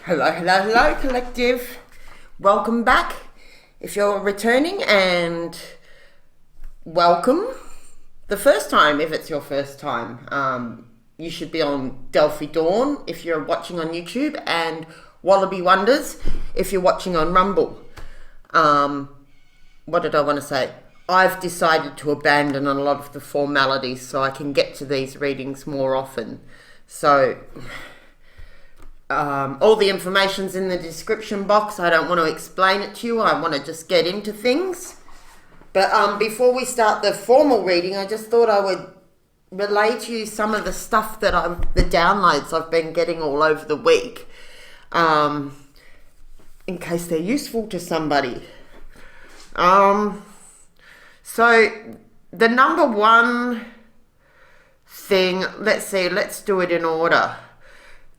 Hello, collective. Welcome back. If you're returning, and welcome. The first time, if it's your first time, you should be on Delphi Dawn if you're watching on YouTube, and Wallaby Wonders if you're watching on Rumble. What did I want to say? I've decided to abandon a lot of the formalities so I can get to these readings more often. So all the information's in the description box. I don't want to explain it to you. I want to just get into things. But before we start the formal reading, I just thought I would relay to you some of the stuff that the downloads I've been getting all over the week, in case they're useful to somebody. So the number one thing, let's do it in order.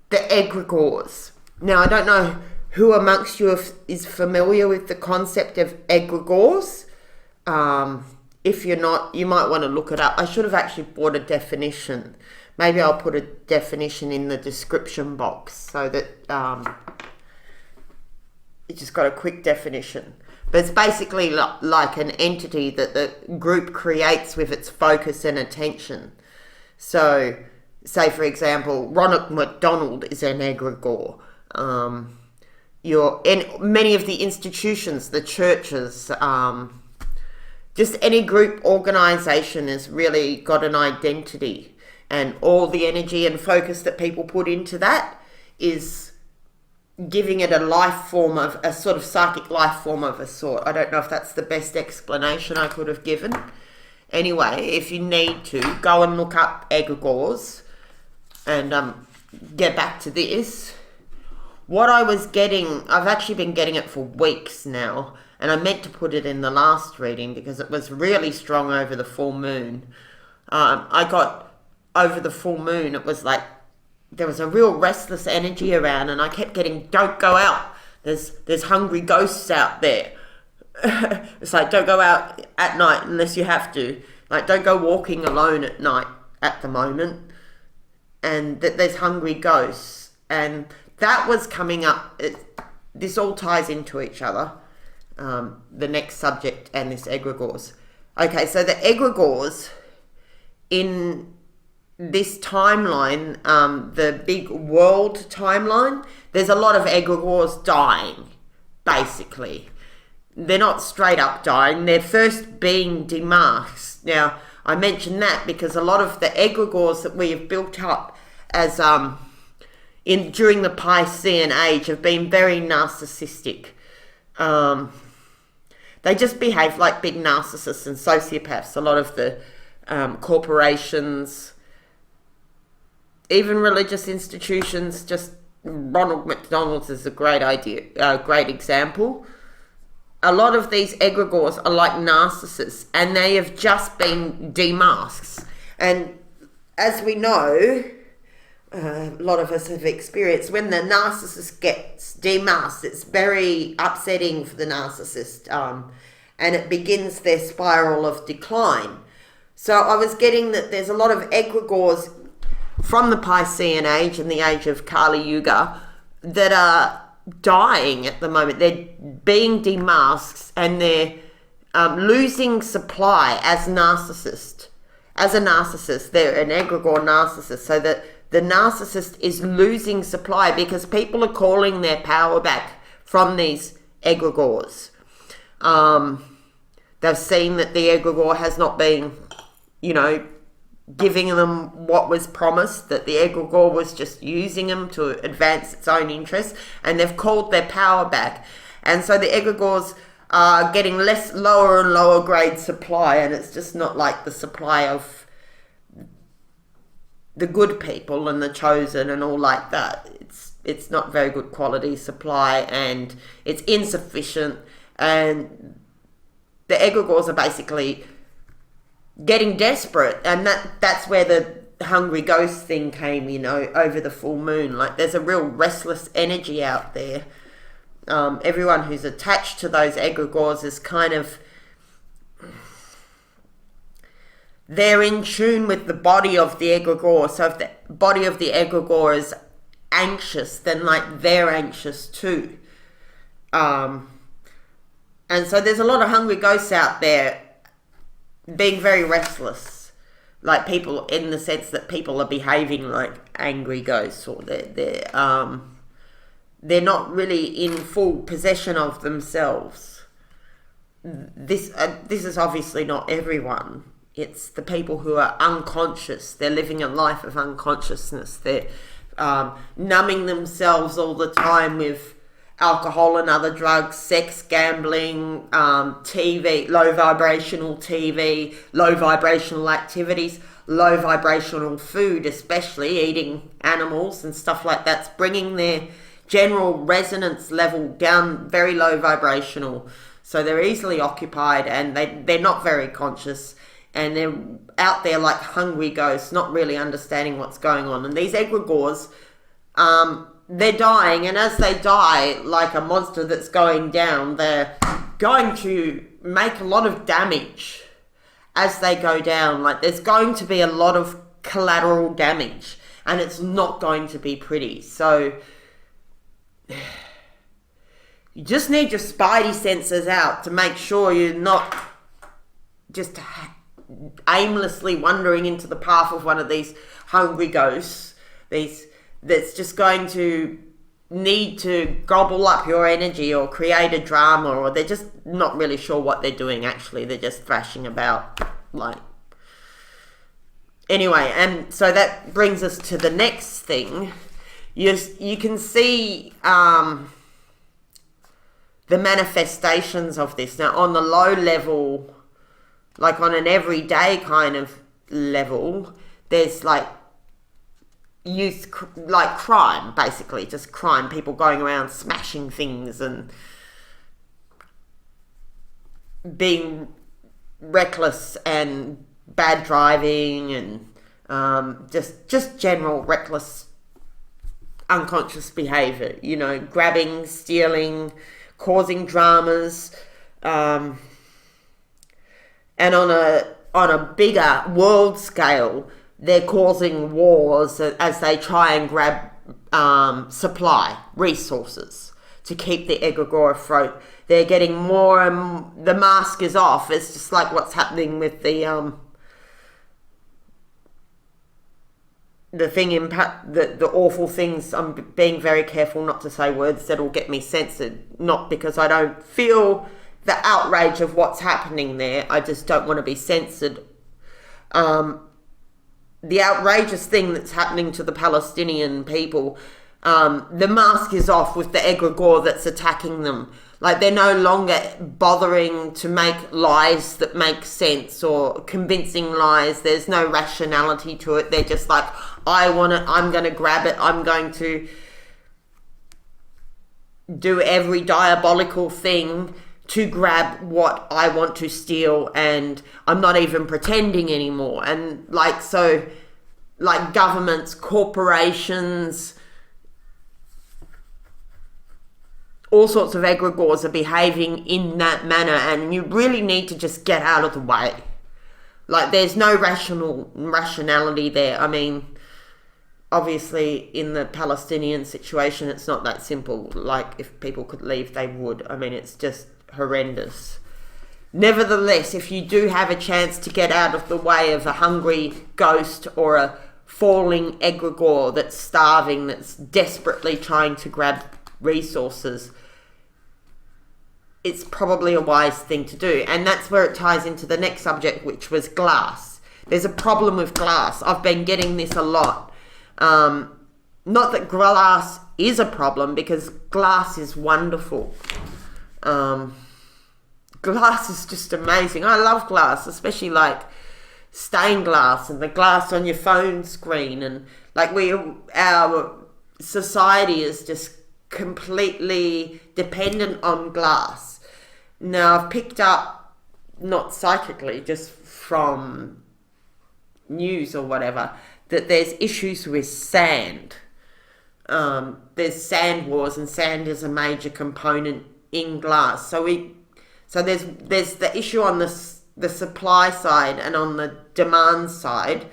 The Egregores. Now, I don't know who amongst you is familiar with the concept of Egregores. If you're not, you might want to look it up. I should have actually brought a definition. Maybe I'll put a definition in the description box so that it just got a quick definition. But it's basically like an entity that the group creates with its focus and attention. So, say for example, Ronald McDonald is an egregore. Many of the institutions, the churches, just any group organisation has really got an identity, and all the energy and focus that people put into that is giving it a life form, of a sort of psychic life form of a sort. I don't know if that's the best explanation I could have given. Anyway, if you need to, go and look up egregores and get back to this. What I was getting, I've actually been getting it for weeks now, and I meant to put it in the last reading because it was really strong over the full moon. I got over the full moon, it was like there was a real restless energy around, and I kept getting, don't go out. There's hungry ghosts out there. It's like, don't go out at night unless you have to. Like, don't go walking alone at night at the moment. And that there's hungry ghosts. And that was coming up. This all ties into each other. The next subject and this egregores. Okay, so the egregores in this timeline, the big world timeline, there's a lot of egregores dying, basically. They're not straight up dying, they're first being demasked. Now, I mention that because a lot of the egregores that we have built up as during the Piscean age have been very narcissistic. They just behave like big narcissists and sociopaths. A lot of the corporations, even religious institutions, just Ronald McDonald's is a great example. A lot of these egregores are like narcissists, and they have just been demasked. And as we know, a lot of us have experienced, when the narcissist gets demasked, it's very upsetting for the narcissist, and it begins their spiral of decline. So I was getting that there's a lot of egregores from the Piscean age and the age of Kali Yuga that are dying at the moment. They're being demasked, and they're losing supply as narcissist. As a narcissist, they're an egregore narcissist, so that the narcissist is losing supply because people are calling their power back from these egregores. They've seen that the egregore has not been, giving them what was promised, that the egregore was just using them to advance its own interests, and they've called their power back. And so the egregores are getting lower and lower grade supply, and it's just not like the supply of the good people and the chosen and all like that. It's not very good quality supply, and it's insufficient, and the egregores are basically getting desperate, and that's where the hungry ghost thing came, over the full moon. Like, there's a real restless energy out there. Everyone who's attached to those egregores is kind of, they're in tune with the body of the egregore. So if the body of the egregore is anxious, then like they're anxious too. And so there's a lot of hungry ghosts out there being very restless, like people, in the sense that people are behaving like angry ghosts, or they're not really in full possession of themselves. This is obviously not everyone. It's the people who are unconscious. They're living a life of unconsciousness. They're numbing themselves all the time with alcohol and other drugs, sex, gambling, TV, low vibrational TV, low vibrational activities, low vibrational food, especially eating animals and stuff like that's bringing their general resonance level down, very low vibrational. So they're easily occupied, and they're not very conscious, and they're out there like hungry ghosts, not really understanding what's going on. And these egregores, they're dying, and as they die, like a monster that's going down, they're going to make a lot of damage as they go down. Like, there's going to be a lot of collateral damage, and it's not going to be pretty. So you just need your spidey senses out to make sure you're not just aimlessly wandering into the path of one of these hungry ghosts, that's just going to need to gobble up your energy or create a drama, or they're just not really sure what they're doing actually. They're just thrashing about, like. Anyway, and so that brings us to the next thing. You can see the manifestations of this. Now, on the low level, like on an everyday kind of level, there's like like crime, basically, just crime, people going around smashing things and being reckless and bad driving and just general reckless, unconscious behavior, grabbing, stealing, causing dramas, and on a bigger world scale, they're causing wars as they try and grab supply, resources, to keep the Egregore afloat. They're getting more, and the mask is off. It's just like what's happening with the awful things. I'm being very careful not to say words that'll get me censored, not because I don't feel the outrage of what's happening there. I just don't want to be censored. The outrageous thing that's happening to the Palestinian people, the mask is off with the Egregore that's attacking them. Like, they're no longer bothering to make lies that make sense, or convincing lies. There's no rationality to it. They're just like, I want it, I'm going to grab it, I'm going to do every diabolical thing to grab what I want to steal, and I'm not even pretending anymore. And so governments, corporations, all sorts of egregores are behaving in that manner, and you really need to just get out of the way. Like, there's no rationality there. I mean, obviously in the Palestinian situation, it's not that simple. Like, if people could leave, they would. I mean, it's just horrendous. Nevertheless, if you do have a chance to get out of the way of a hungry ghost or a falling egregore that's starving, that's desperately trying to grab resources, it's probably a wise thing to do. And that's where it ties into the next subject, which was glass. There's a problem with glass. I've been getting this a lot. Not that glass is a problem, because glass is wonderful. Glass is just amazing. I love glass, especially like stained glass and the glass on your phone screen. And like, our society is just completely dependent on glass. Now, I've picked up, not psychically, just from news or whatever, that there's issues with sand. There's sand wars, and sand is a major component in glass. So there's the issue on the supply side, and on the demand side.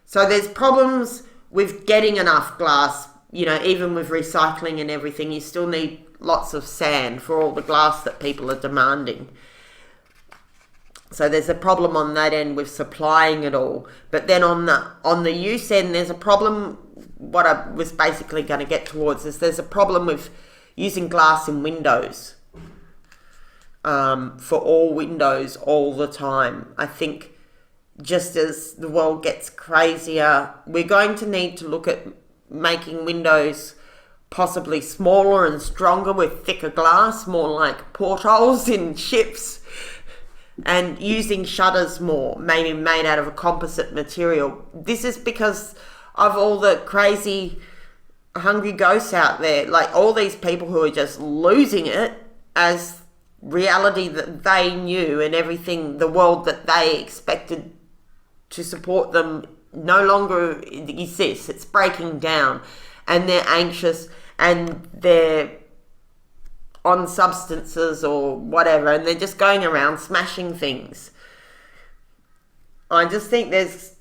So there's problems with getting enough glass, even with recycling and everything. You still need lots of sand for all the glass that people are demanding. So there's a problem on that end with supplying it all. But then on the use end, there's a problem. What I was basically going to get towards is there's a problem with using glass in windows, for all windows all the time. I think just as the world gets crazier, we're going to need to look at making windows possibly smaller and stronger with thicker glass, more like portholes in ships, and using shutters more, maybe made out of a composite material. This is because of all the crazy hungry ghosts out there, like all these people who are just losing it as reality that they knew, and everything, the world that they expected to support them no longer exists. It's breaking down, and they're anxious, and they're on substances or whatever, and they're just going around smashing things. I just think it's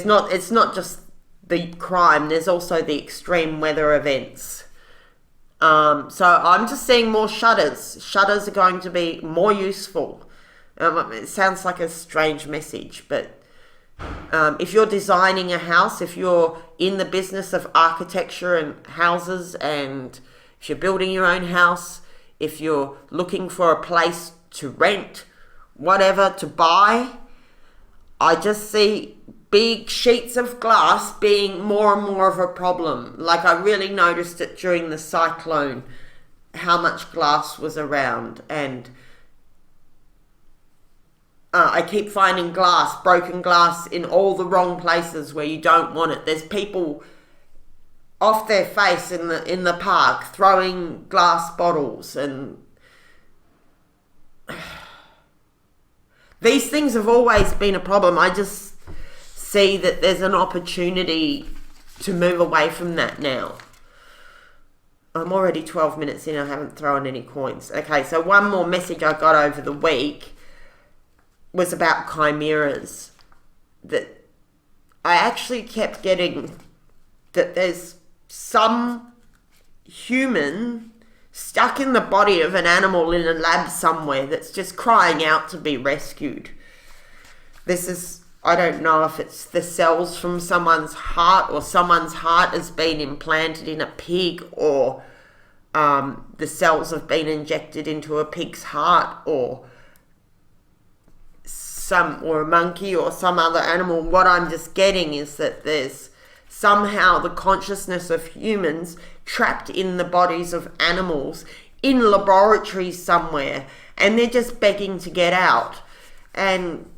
not just the crime, there's also the extreme weather events. So I'm just seeing more shutters. Shutters are going to be more useful. It sounds like a strange message, but if you're designing a house, if you're in the business of architecture and houses, and if you're building your own house, if you're looking for a place to rent, whatever, to buy, I just see big sheets of glass being more and more of a problem. Like, I really noticed it during the cyclone, how much glass was around, and I keep finding broken glass in all the wrong places where you don't want it. There's people off their face in the park throwing glass bottles, and these things have always been a problem. I just see that there's an opportunity to move away from that now. I'm already 12 minutes in, I haven't thrown any coins. Okay, so one more message I got over the week was about chimeras. That I actually kept getting that there's some human stuck in the body of an animal in a lab somewhere that's just crying out to be rescued. This is, I don't know if it's the cells from someone's heart, or someone's heart has been implanted in a pig, or the cells have been injected into a pig's heart, or a monkey or some other animal. What I'm just getting is that there's somehow the consciousness of humans trapped in the bodies of animals in laboratories somewhere, and they're just begging to get out. And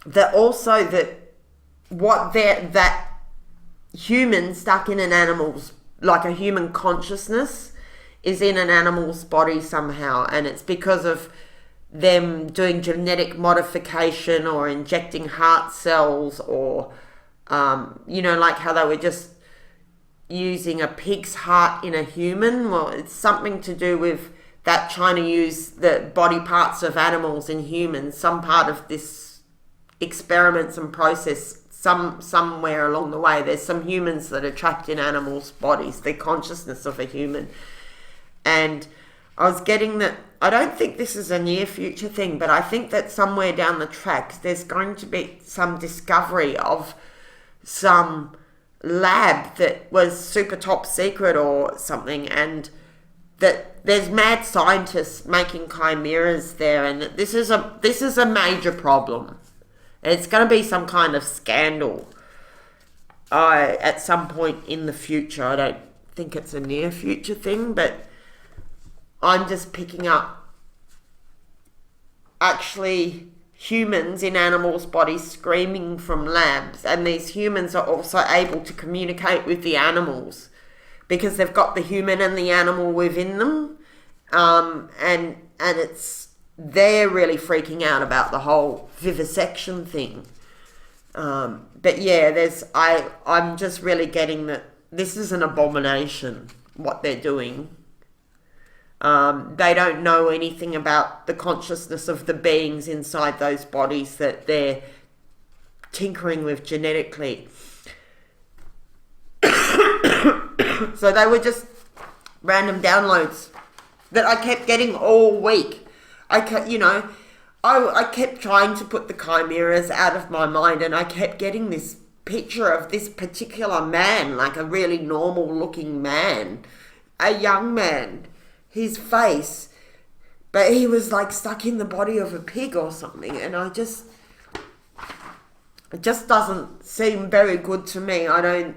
that also that human stuck in an animal's, like a human consciousness is in an animal's body somehow, and it's because of them doing genetic modification or injecting heart cells, or like how they were just using a pig's heart in a human. Well, it's something to do with that, trying to use the body parts of animals in humans, some part of this experiments and process. Somewhere along the way, there's some humans that are trapped in animals' bodies, the consciousness of a human. And I was getting that, I don't think this is a near future thing, but I think that somewhere down the tracks there's going to be some discovery of some lab that was super top secret or something, and that there's mad scientists making chimeras there, and that this is a major problem. It's going to be some kind of scandal at some point in the future. I don't think it's a near future thing, but I'm just picking up actually humans in animals' bodies screaming from labs, and these humans are also able to communicate with the animals because they've got the human and the animal within them, and they're really freaking out about the whole vivisection thing. But yeah, I'm just really getting that this is an abomination, what they're doing. They don't know anything about the consciousness of the beings inside those bodies that they're tinkering with genetically. So they were just random downloads that I kept getting all week. I kept trying to put the chimeras out of my mind, and I kept getting this picture of this particular man, like a really normal looking man, a young man, his face, but he was like stuck in the body of a pig or something, and it just doesn't seem very good to me. I'm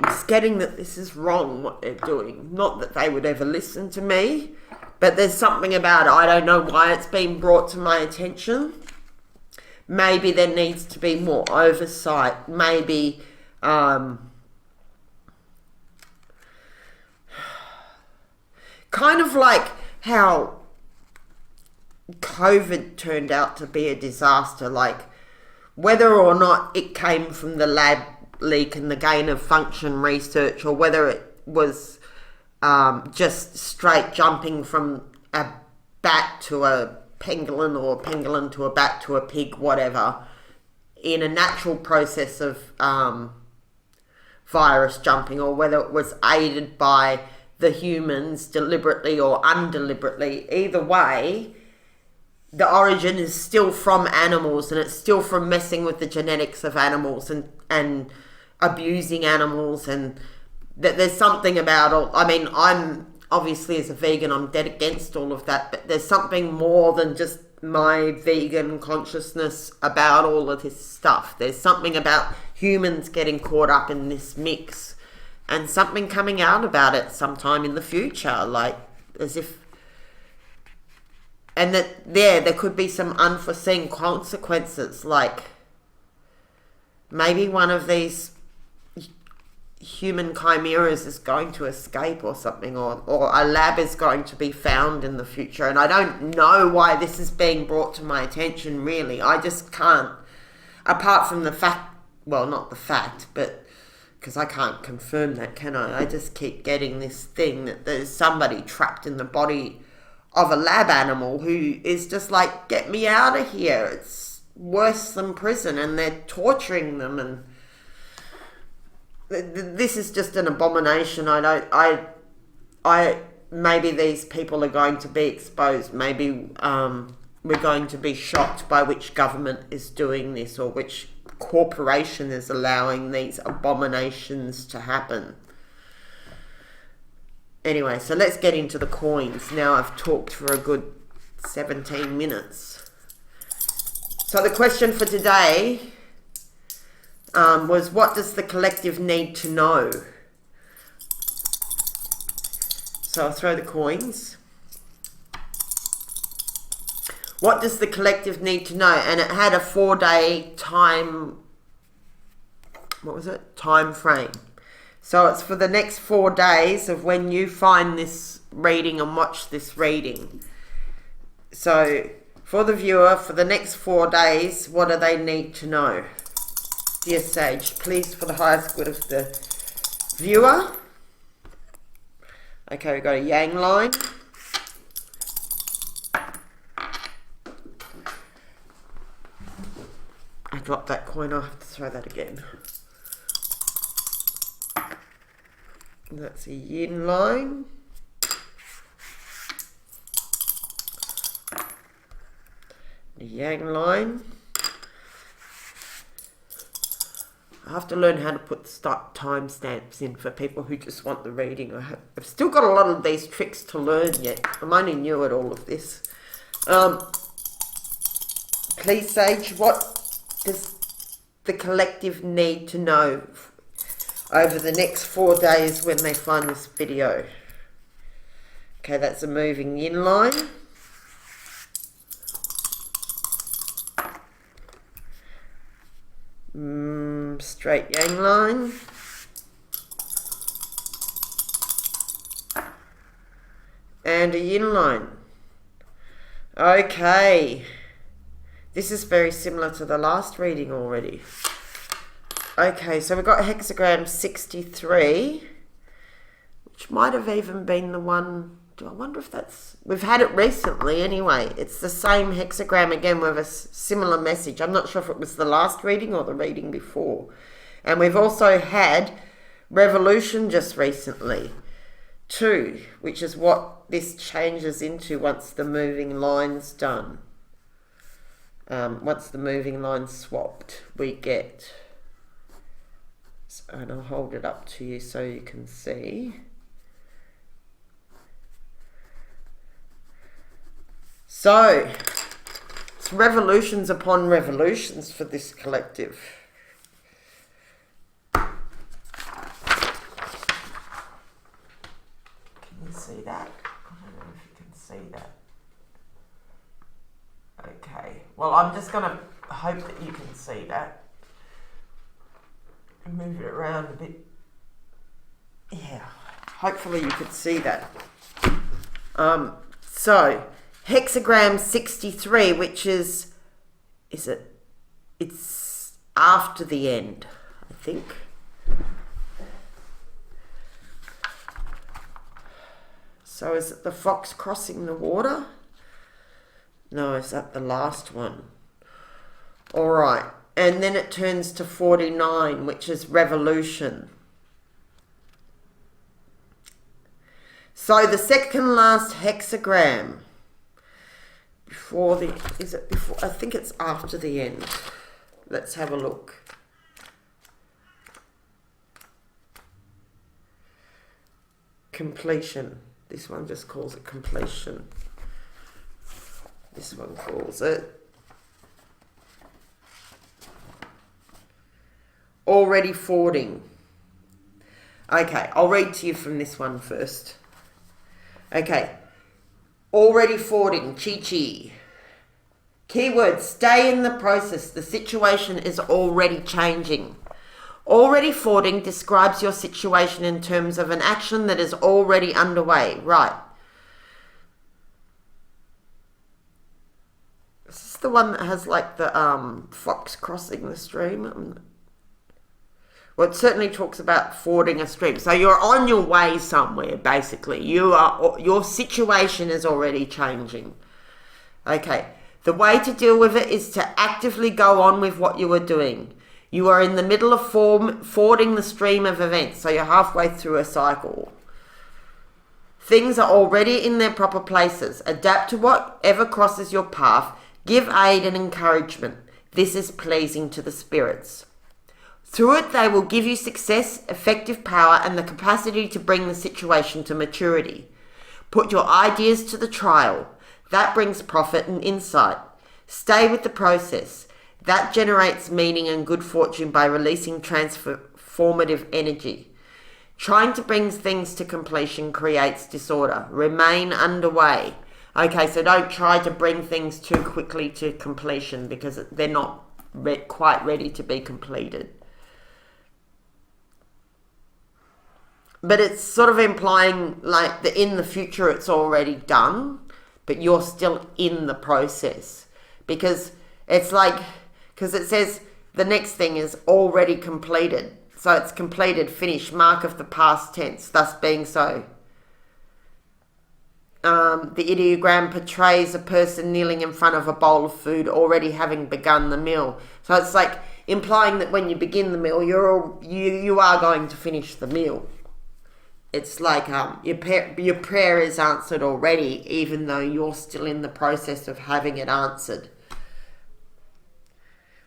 just getting that this is wrong what they're doing. Not that they would ever listen to me, but there's something about it. I don't know why it's been brought to my attention. Maybe there needs to be more oversight. Maybe kind of like how COVID turned out to be a disaster, like whether or not it came from the lab leak and the gain of function research, or whether it was just straight jumping from a bat to a pangolin, or pangolin to a bat to a pig, whatever, in a natural process of virus jumping, or whether it was aided by the humans deliberately or undeliberately. Either way, the origin is still from animals, and it's still from messing with the genetics of animals and abusing animals, and that there's something about all. I mean, I'm obviously, as a vegan, I'm dead against all of that, but there's something more than just my vegan consciousness about all of this stuff. There's something about humans getting caught up in this mix, and something coming out about it sometime in the future, like as if, and that there could be some unforeseen consequences, like maybe one of these human chimeras is going to escape or something, or a lab is going to be found in the future. And I don't know why this is being brought to my attention, really. I just can't, apart from the fact, well, not the fact, but because I can't confirm that, can I? I just keep getting this thing that there's somebody trapped in the body of a lab animal who is just like, get me out of here. It's worse than prison, and they're torturing them, and this is just an abomination. Maybe these people are going to be exposed. Maybe we're going to be shocked by which government is doing this, or which corporation is allowing these abominations to happen. Anyway, so let's get into the coins. Now I've talked for a good 17 minutes. So the question for today was, what does the collective need to know? So I'll throw the coins. What does the collective need to know? And it had a 4-day time, time frame. So it's for the next 4 days of when you find this reading and watch this reading. So for the viewer, for the next 4 days, what do they need to know? Dear Sage, please, for the highest good of the viewer. Okay, we've got a yang line. I dropped that coin, I'll have to throw that again. That's a yin line. The yang line. I have to learn how to put start timestamps in for people who just want the reading. I've still got a lot of these tricks to learn yet. I'm only new at all of this. Please, Sage, what does the collective need to know over the next 4 days when they find this video? Okay, that's a moving yin line. Straight yang line. And a yin line. Okay. This is very similar to the last reading already. Okay, so we've got hexagram 63, which might have even been the one I wonder if that's... We've had it recently anyway. It's the same hexagram again with a similar message. I'm not sure if it was the last reading or the reading before. And we've also had revolution just recently too, which is what this changes into once the moving line's done. Once the moving line's swapped, we get... And I'll hold it up to you so you can see. So, it's revolutions upon revolutions for this collective. Can you see that? I don't know if you can see that. Okay, well, I'm just going to hope that you can see that. Move it around a bit. Yeah, hopefully you could see that. So, hexagram 63, which is it? It's after the end, I think. So is it the fox crossing the water? No, is that the last one? All right. And then it turns to 49, which is revolution. So the second last hexagram before the... Is it before? I think it's after the end. Let's have a look. Completion. This one just calls it completion. This one calls it already fording. Okay, I'll read to you from this one first. Okay, already fording, chi-chi. Keyword, stay in the process. The situation is already changing. Already fording describes your situation in terms of an action that is already underway. Right. Is this the one that has like the fox crossing the stream? Well, it certainly talks about fording a stream. So you're on your way somewhere, basically. Your situation is already changing. Okay. The way to deal with it is to actively go on with what you are doing. You are in the middle of fording the stream of events. So you're halfway through a cycle. Things are already in their proper places. Adapt to whatever crosses your path. Give aid and encouragement. This is pleasing to the spirits. Through it, they will give you success, effective power, and the capacity to bring the situation to maturity. Put your ideas to the trial. That brings profit and insight. Stay with the process. That generates meaning and good fortune by releasing transformative energy. Trying to bring things to completion creates disorder. Remain underway. Okay, so don't try to bring things too quickly to completion because they're not quite ready to be completed. But it's sort of implying like that in the future it's already done, but you're still in the process. Because it's like, because it says the next thing is already completed. So it's completed, finished, mark of the past tense, thus being so. The ideogram portrays a person kneeling in front of a bowl of food, already having begun the meal. So it's like implying that when you begin the meal, you are going to finish the meal. It's like your prayer is answered already, even though you're still in the process of having it answered.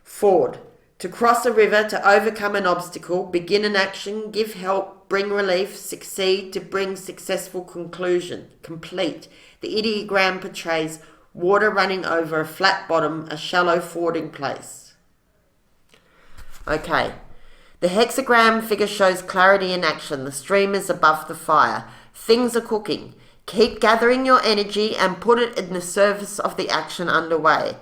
Ford. To cross a river, to overcome an obstacle, begin an action, give help, bring relief, succeed, to bring successful conclusion. Complete. The ideogram portrays water running over a flat bottom, a shallow fording place. Okay. The hexagram figure shows clarity in action. The stream is above the fire. Things are cooking. Keep gathering your energy and put it in the service of the action underway.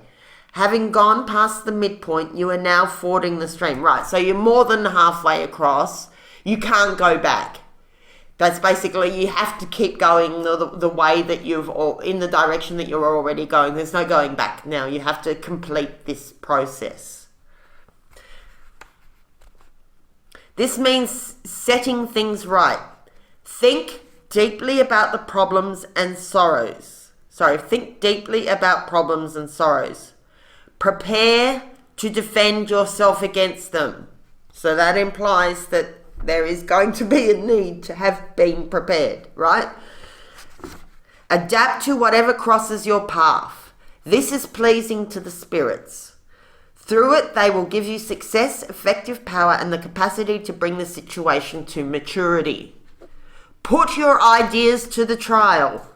Having gone past the midpoint, you are now fording the stream. Right, so you're more than halfway across. You can't go back. That's basically, you have to keep going the way that in the direction that you're already going. There's no going back now. You have to complete this process. This means setting things right. Think, deeply about the problems and sorrows. Think deeply about problems and sorrows. Prepare to defend yourself against them. So that implies that there is going to be a need to have been prepared, right? Adapt to whatever crosses your path. This is pleasing to the spirits. Through it, they will give you success, effective power, and the capacity to bring the situation to maturity. Put your ideas to the trial.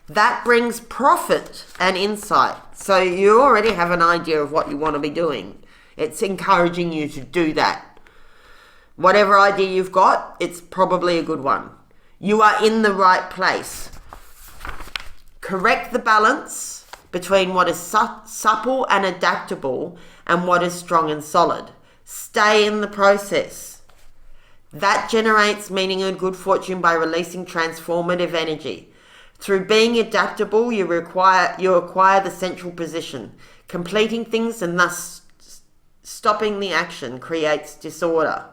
That brings profit and insight. So you already have an idea of what you want to be doing. It's encouraging you to do that. Whatever idea you've got, it's probably a good one. You are in the right place. Correct the balance between what is supple and adaptable and what is strong and solid. Stay in the process. That generates meaning and good fortune by releasing transformative energy. Through being adaptable, you acquire the central position. Completing things and thus stopping the action creates disorder.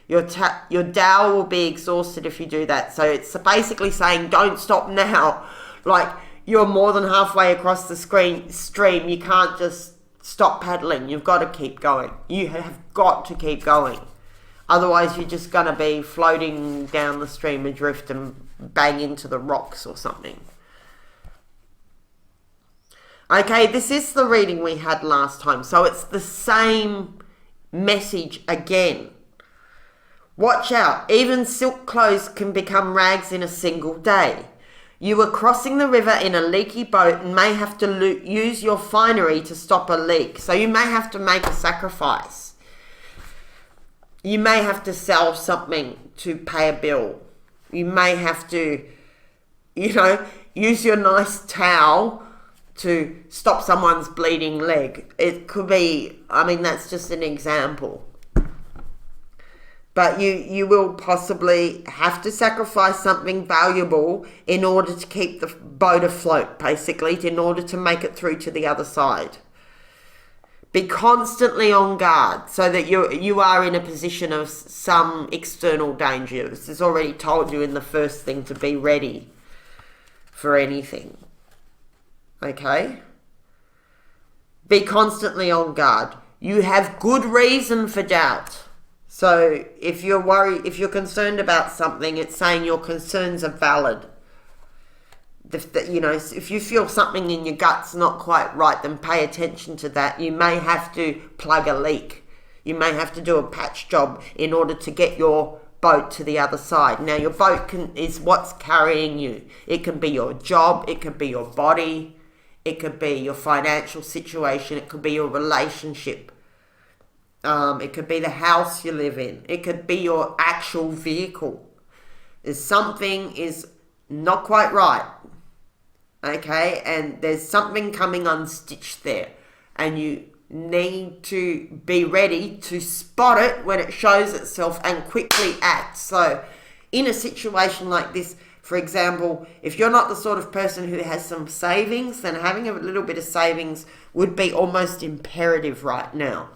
Your Tao will be exhausted if you do that. So it's basically saying, don't stop now. Like, you're more than halfway across the stream. You can't just stop paddling. You've got to keep going. You have got to keep going. Otherwise, you're just going to be floating down the stream adrift and bang into the rocks or something. Okay, this is the reading we had last time. So it's the same message again. Watch out. Even silk clothes can become rags in a single day. You are crossing the river in a leaky boat and may have to use your finery to stop a leak. So you may have to make a sacrifice. You may have to sell something to pay a bill. You may have to, use your nice towel to stop someone's bleeding leg. It could be, that's just an example. But you will possibly have to sacrifice something valuable in order to keep the boat afloat, basically, in order to make it through to the other side. Be constantly on guard so that you are in a position of some external danger. This is already told you in the first thing to be ready for anything. Okay? Be constantly on guard. You have good reason for doubt. So if you're worried, if you're concerned about something, it's saying your concerns are valid. If you feel something in your gut's not quite right, then pay attention to that. You may have to plug a leak. You may have to do a patch job in order to get your boat to the other side. Now, your boat is what's carrying you. It can be your job. It could be your body. It could be your financial situation. It could be your relationship. It could be the house you live in. It could be your actual vehicle. If something is not quite right, okay, and there's something coming unstitched there, and you need to be ready to spot it when it shows itself and quickly act. So in a situation like this, for example, if you're not the sort of person who has some savings, then having a little bit of savings would be almost imperative right now.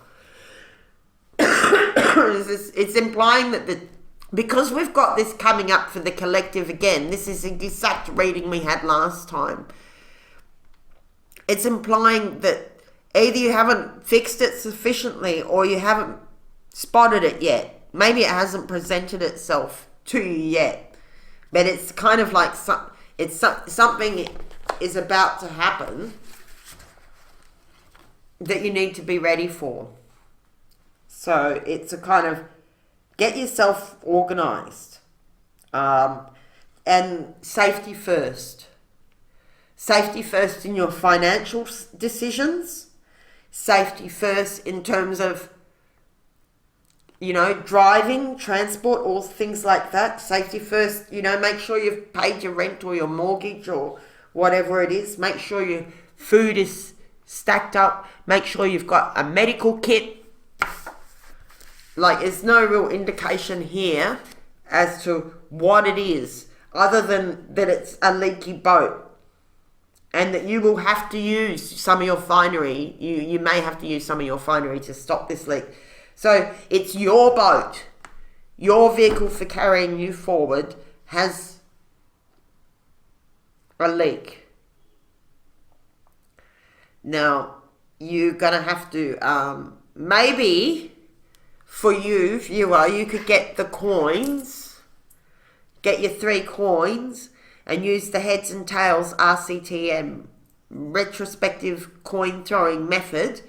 It's implying that because we've got this coming up for the collective again, this is the exact reading we had last time. It's implying that either you haven't fixed it sufficiently or you haven't spotted it yet. Maybe it hasn't presented itself to you yet. But it's kind of like something is about to happen that you need to be ready for. So it's a kind of get yourself organized, and safety first. Safety first in your financial decisions. Safety first in terms of, driving, transport, all things like that. Safety first, make sure you've paid your rent or your mortgage or whatever it is. Make sure your food is stacked up. Make sure you've got a medical kit. Like, there's no real indication here as to what it is, other than that it's a leaky boat and that you will have to use some of your finery. You may have to use some of your finery to stop this leak. So it's your boat. Your vehicle for carrying you forward has a leak. Now, you're going to have to, maybe for you, viewer, you could get the coins, get your 3 coins, and use the heads and tails RCTM retrospective coin throwing method,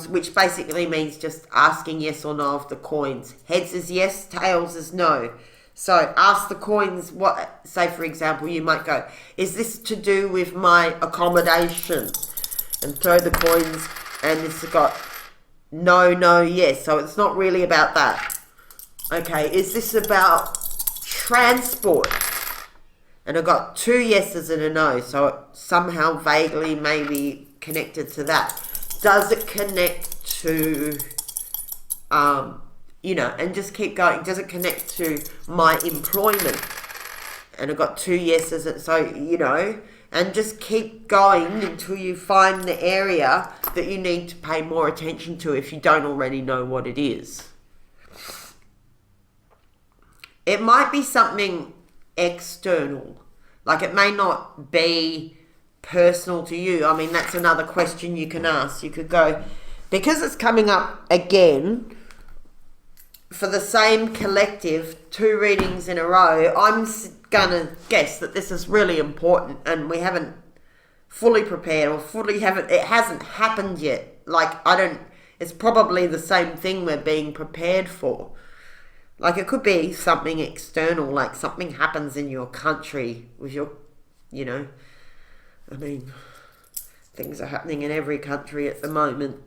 which basically means just asking yes or no of the coins. Heads is yes, tails is no. So ask the coins what, say for example, you might go, is this to do with my accommodation? And throw the coins, and it's got no, no, yes. So it's not really about that. Okay, is this about transport? And I got 2 yeses and a no, so it somehow vaguely maybe connected to that. Does it connect to, and just keep going. Does it connect to my employment? And I got 2 yeses, so, and just keep going until you find the area that you need to pay more attention to if you don't already know what it is. It might be something external, like it may not be personal to you. I mean, that's another question you can ask. You could go, because it's coming up again for the same collective, 2 readings in a row, I'm gonna guess that this is really important and we haven't fully prepared or it hasn't happened yet. Like, it's probably the same thing we're being prepared for. Like, it could be something external, like something happens in your country with your, I mean, things are happening in every country at the moment.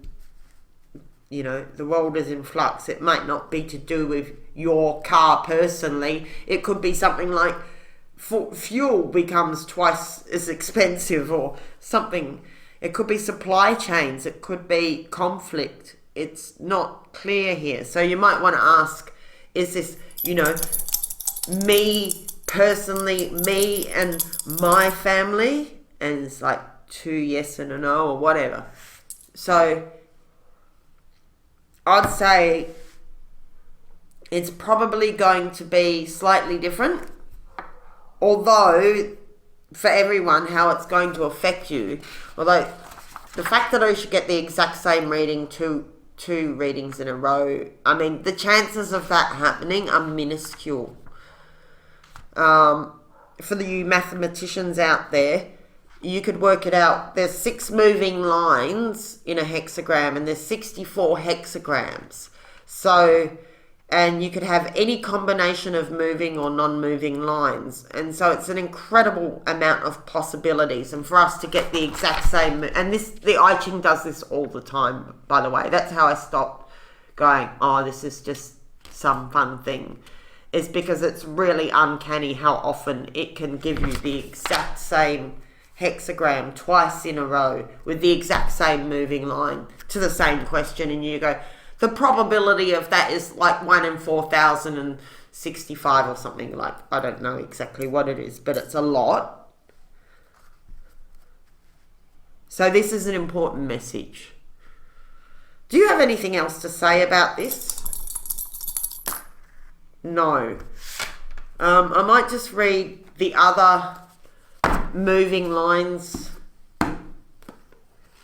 The world is in flux. It might not be to do with your car personally. It could be something like fuel becomes twice as expensive or something. It could be supply chains. It could be conflict. It's not clear here. So you might want to ask, is this, me personally, me and my family? And it's like 2 yes and a no or whatever. So I'd say it's probably going to be slightly different. Although, for everyone, how it's going to affect you. Although, the fact that I should get the exact same reading two readings in a row, I mean, the chances of that happening are minuscule. For you mathematicians out there, you could work it out. There's 6 moving lines in a hexagram, and there's 64 hexagrams. So, and you could have any combination of moving or non-moving lines. And so it's an incredible amount of possibilities. And for us to get the exact same, and the I Ching does this all the time, by the way. That's how I stopped going, oh, this is just some fun thing. Is because it's really uncanny how often it can give you the exact same hexagram twice in a row with the exact same moving line to the same question, and you go, the probability of that is like 1 in 4,065 or something. Like, I don't know exactly what it is, but it's a lot. So this is an important message. Do you have anything else to say about this? No. I might just read the other moving lines,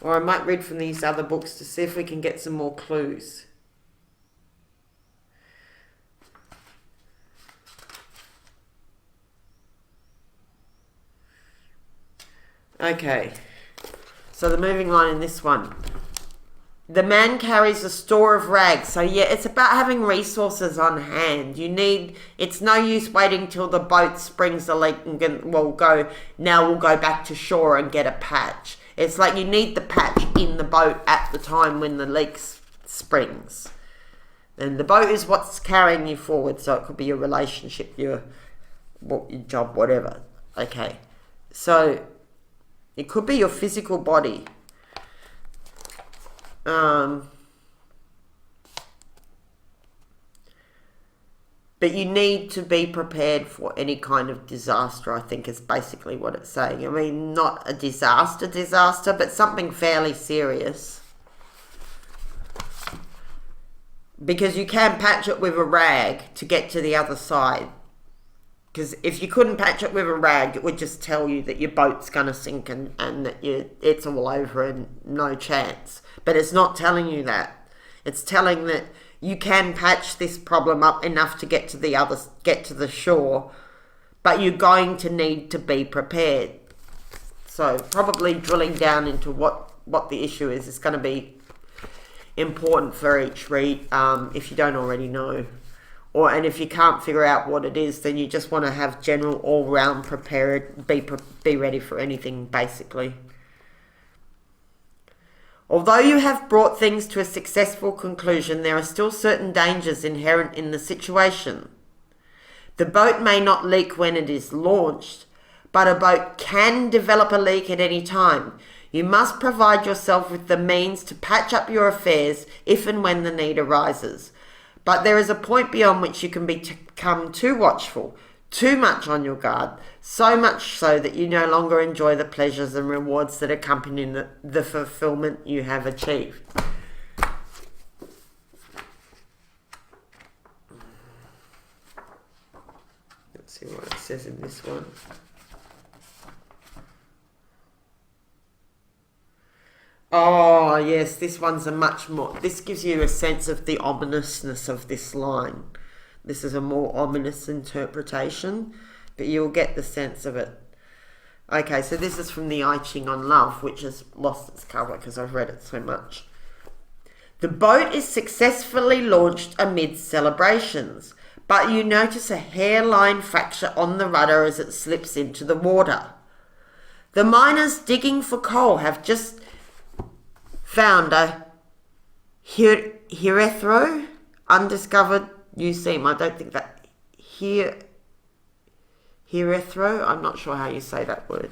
or I might read from these other books to see if we can get some more clues. Okay, so the moving line in this one. The man carries a store of rags. So yeah, it's about having resources on hand. It's no use waiting till the boat springs a leak and we'll go back to shore and get a patch. It's like you need the patch in the boat at the time when the leak springs. And the boat is what's carrying you forward. So it could be your relationship, your job, whatever. Okay. So it could be your physical body. But you need to be prepared for any kind of disaster, I think is basically what it's saying. I mean, not a disaster, but something fairly serious. Because you can patch it with a rag to get to the other side. Because if you couldn't patch it with a rag, it would just tell you that your boat's going to sink and that it's all over and no chance. But it's not telling you that. It's telling that you can patch this problem up enough to get to the shore, but you're going to need to be prepared. So probably drilling down into what the issue is going to be important for each read, if you don't already know. And if you can't figure out what it is, then you just want to have general all-round prepared, be ready for anything, basically. Although you have brought things to a successful conclusion, there are still certain dangers inherent in the situation. The boat may not leak when it is launched, but a boat can develop a leak at any time. You must provide yourself with the means to patch up your affairs if and when the need arises. But there is a point beyond which you can become too watchful, too much on your guard, so much so that you no longer enjoy the pleasures and rewards that accompany the fulfillment you have achieved. Let's see what it says in this one. Oh, yes, this one's this gives you a sense of the ominousness of this line. This is a more ominous interpretation, but you'll get the sense of it. Okay, so this is from the I Ching on Love, which has lost its cover because I've read it so much. The boat is successfully launched amid celebrations, but you notice a hairline fracture on the rudder as it slips into the water. The miners digging for coal have just found a Herethro, undiscovered new seam. I don't think that Herethro, I'm not sure how you say that word.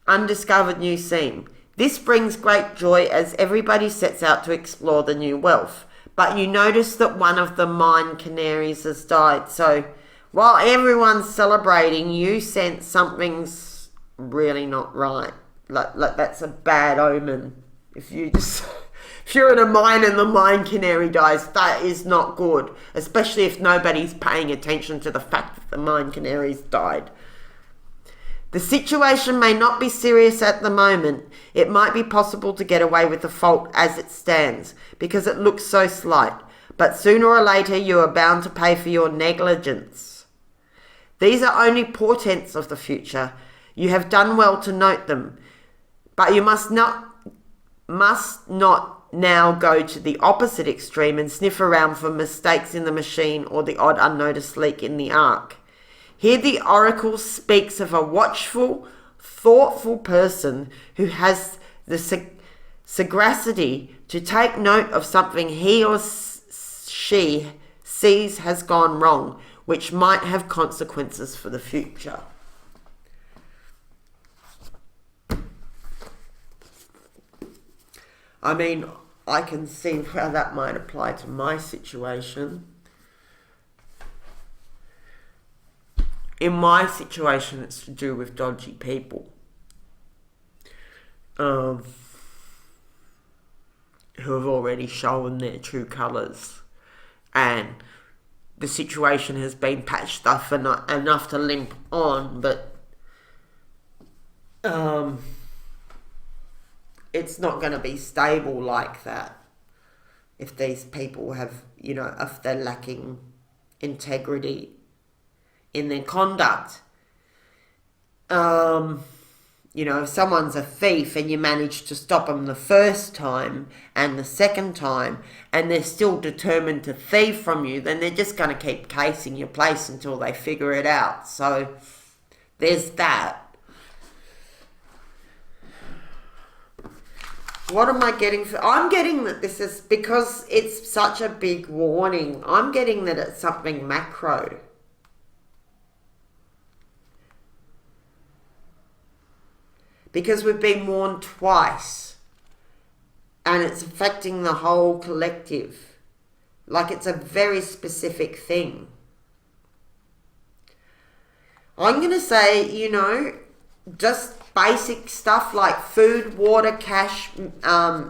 Undiscovered new seam. This brings great joy as everybody sets out to explore the new wealth. But you notice that one of the mine canaries has died. So while everyone's celebrating, you sense something's really not right. Like that's a bad omen. If you're in a mine and the mine canary dies, that is not good. Especially if nobody's paying attention to the fact that the mine canaries died. The situation may not be serious at the moment. It might be possible to get away with the fault as it stands, because it looks so slight. But sooner or later you are bound to pay for your negligence. These are only portents of the future. You have done well to note them. But you must not now go to the opposite extreme and sniff around for mistakes in the machine or the odd unnoticed leak in the ark. Here the oracle speaks of a watchful, thoughtful person who has the sagacity to take note of something he or she sees has gone wrong, which might have consequences for the future. I mean, I can see how that might apply to my situation. In my situation, it's to do with dodgy people. Who have already shown their true colours. And the situation has been patched up enough to limp on, but it's not going to be stable like that if these people have, if they're lacking integrity in their conduct. If someone's a thief and you manage to stop them the first time and the second time and they're still determined to thieve from you, then they're just going to keep casing your place until they figure it out. So there's that. What am I getting? I'm getting that this is, because it's such a big warning, I'm getting that it's something macro. Because we've been warned twice. And it's affecting the whole collective. Like it's a very specific thing. I'm going to say, just basic stuff like food, water, cash,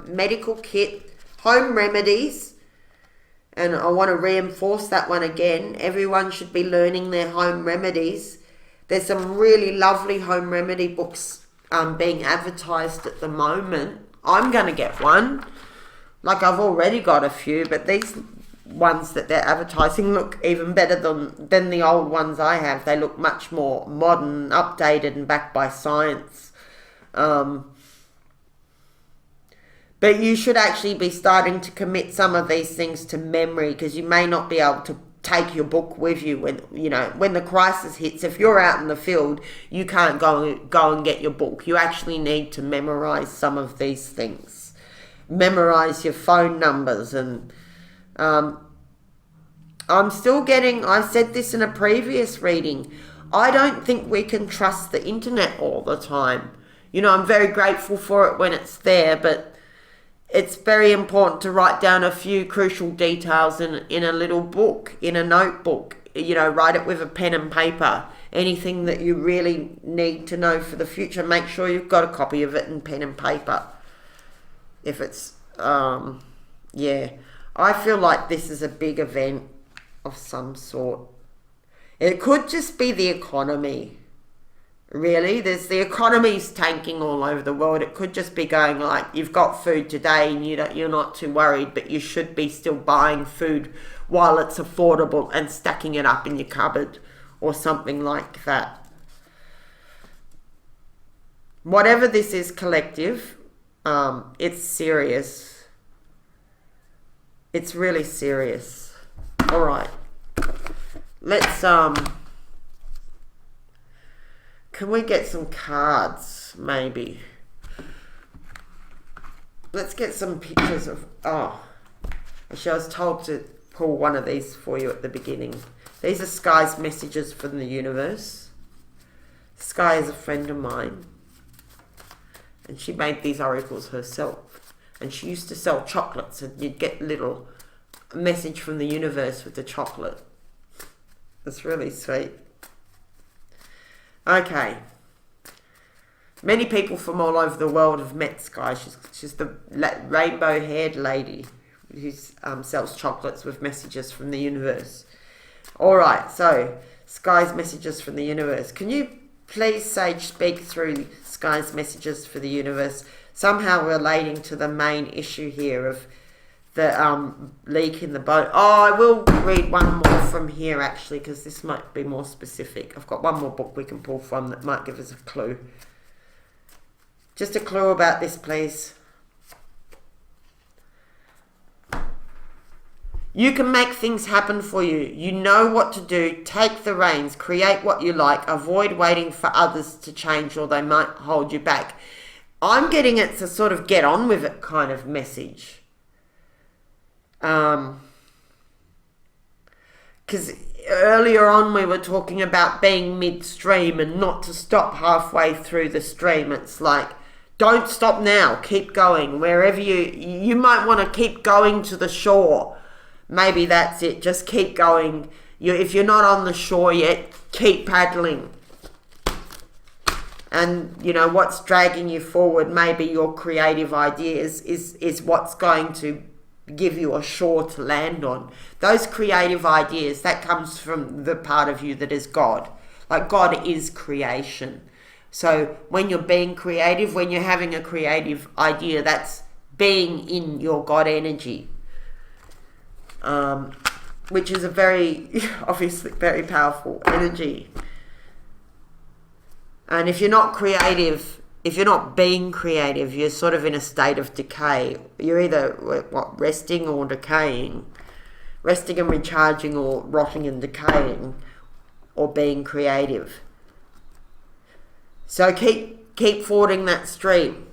medical kit, home remedies, And I want to reinforce that one again. Everyone should be learning their home remedies. There's some really lovely home remedy books being advertised at the moment. I'm going to get one. Like, I've already got a few, but these ones that they're advertising look even better than the old ones I have. They look much more modern, updated, and backed by science. But you should actually be starting to commit some of these things to memory, because you may not be able to take your book with you when, you know, when the crisis hits. If you're out in the field, you can't go and get your book. You actually need to memorize some of these things. Memorize your phone numbers. And I'm still getting, I said this in a previous reading, I don't think we can trust the internet all the time. You know, I'm very grateful for it when it's there, but it's very important to write down a few crucial details in a little book, in a notebook. You know, write it with a pen and paper. Anything that you really need to know for the future, make sure you've got a copy of it in pen and paper. If it's, yeah. I feel like this is a big event of some sort. It could just be the economy. Really, the economy's tanking all over the world. It could just be going like, you've got food today and you're not too worried, but you should be still buying food while it's affordable and stacking it up in your cupboard or something like that. Whatever this is, collective, it's serious. It's really serious. All right, let's can we get some cards, maybe? Let's get some pictures of... Oh, actually, I was told to pull one of these for you at the beginning. These are Sky's messages from the universe. Sky is a friend of mine. And she made these oracles herself. And she used to sell chocolates, and you'd get a little message from the universe with the chocolate. It's really sweet. Okay. Many people from all over the world have met Sky. She's the rainbow-haired lady who sells chocolates with messages from the universe. All right, so Sky's messages from the universe. Can you please, Sage, speak through Sky's messages for the universe, somehow relating to the main issue here of the leak in the boat? Oh, I will read one more from here, actually, because this might be more specific. I've got one more book we can pull from that might give us a clue. Just a clue about this, please. You can make things happen for you. You know what to do. Take the reins. Create what you like. Avoid waiting for others to change, or they might hold you back. I'm getting it to sort of get on with it kind of message. Because earlier on we were talking about being midstream and not to stop halfway through the stream. It's like, don't stop now, keep going. Wherever you might want to keep going to the shore. Maybe that's it, just keep going. If you're not on the shore yet, keep paddling. And you know what's dragging you forward, maybe your creative ideas is what's going to give you a shore to land on. Those creative ideas, that comes from the part of you that is God. Like, God is creation. So when you're being creative, when you're having a creative idea, that's being in your God energy. Which is a very, obviously very powerful energy. And if you're not creative, if you're not being creative, you're sort of in a state of decay. You're either resting or decaying. Resting and recharging, or rotting and decaying, or being creative. So keep fording that stream.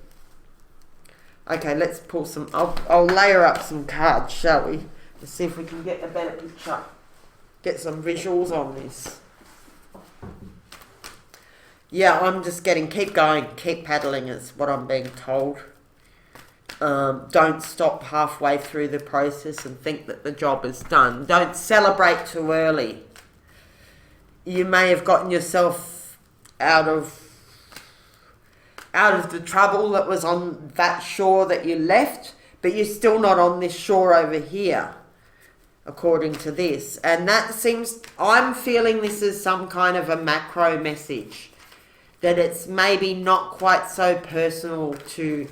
Okay, let's pull some... I'll layer up some cards, shall we? Let's see if we can get a better picture. Get some visuals on this. Yeah, I'm just getting, keep going, keep paddling is what I'm being told. Don't stop halfway through the process and think that the job is done. Don't celebrate too early. You may have gotten yourself out of the trouble that was on that shore that you left, but you're still not on this shore over here. according to this. And that seems, I'm feeling this is some kind of a macro message, that it's maybe not quite so personal to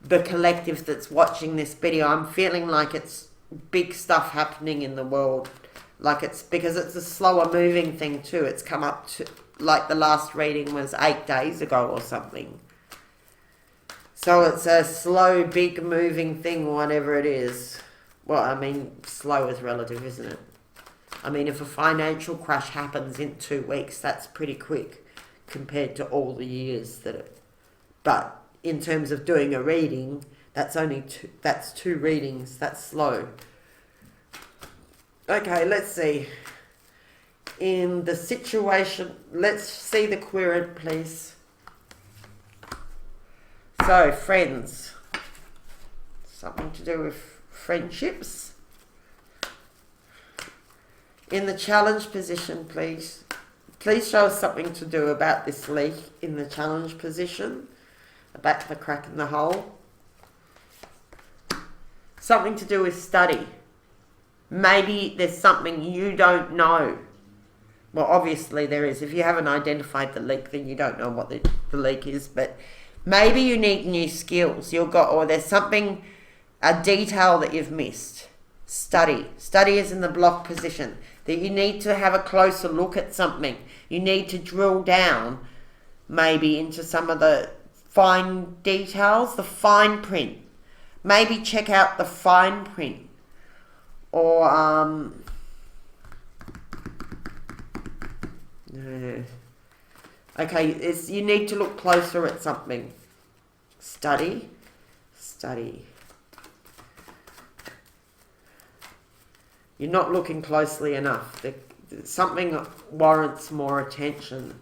the collective that's watching this video. I'm feeling like it's big stuff happening in the world. Like it's, because it's a slower moving thing too. It's come up to, like the last reading was 8 days ago or something. So it's a slow, big moving thing, whatever it is. Well, I mean, slow is relative, isn't it? I mean, if a financial crash happens in 2 weeks, that's pretty quick compared to all the years that it... But in terms of doing a reading, that's only that's 2 readings. That's slow. Okay, let's see. In the situation, let's see the querent, please. So, friends. Something to do with friendships. In the challenge position, please. Please show us something to do about this leak in the challenge position. About the crack in the hole. Something to do with study. Maybe there's something you don't know. Well, obviously there is. If you haven't identified the leak, then you don't know what the leak is. But maybe you need new skills. Or there's something, a detail that you've missed. Study. Study is in the block position. That you need to have a closer look at something. You need to drill down maybe into some of the fine details, the fine print. Maybe check out the fine print. Or, okay, you need to look closer at something. Study. Study. You're not looking closely enough. Something warrants more attention.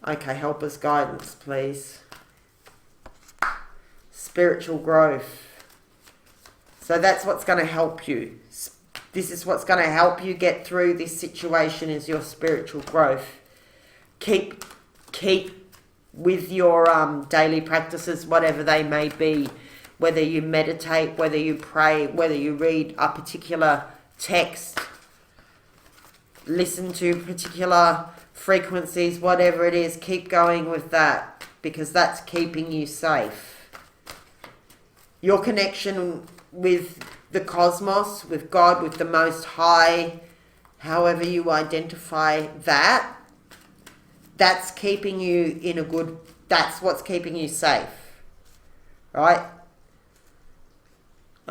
Okay, help us, guidance, please. Spiritual growth. So that's what's going to help you. This is what's going to help you get through this situation, is your spiritual growth. Keep with your daily practices, whatever they may be. Whether you meditate, whether you pray, whether you read a particular text, listen to particular frequencies, whatever it is, keep going with that, because that's keeping you safe. Your connection with the cosmos, with God, with the Most High, however you identify that, that's keeping you in a good, that's what's keeping you safe, right?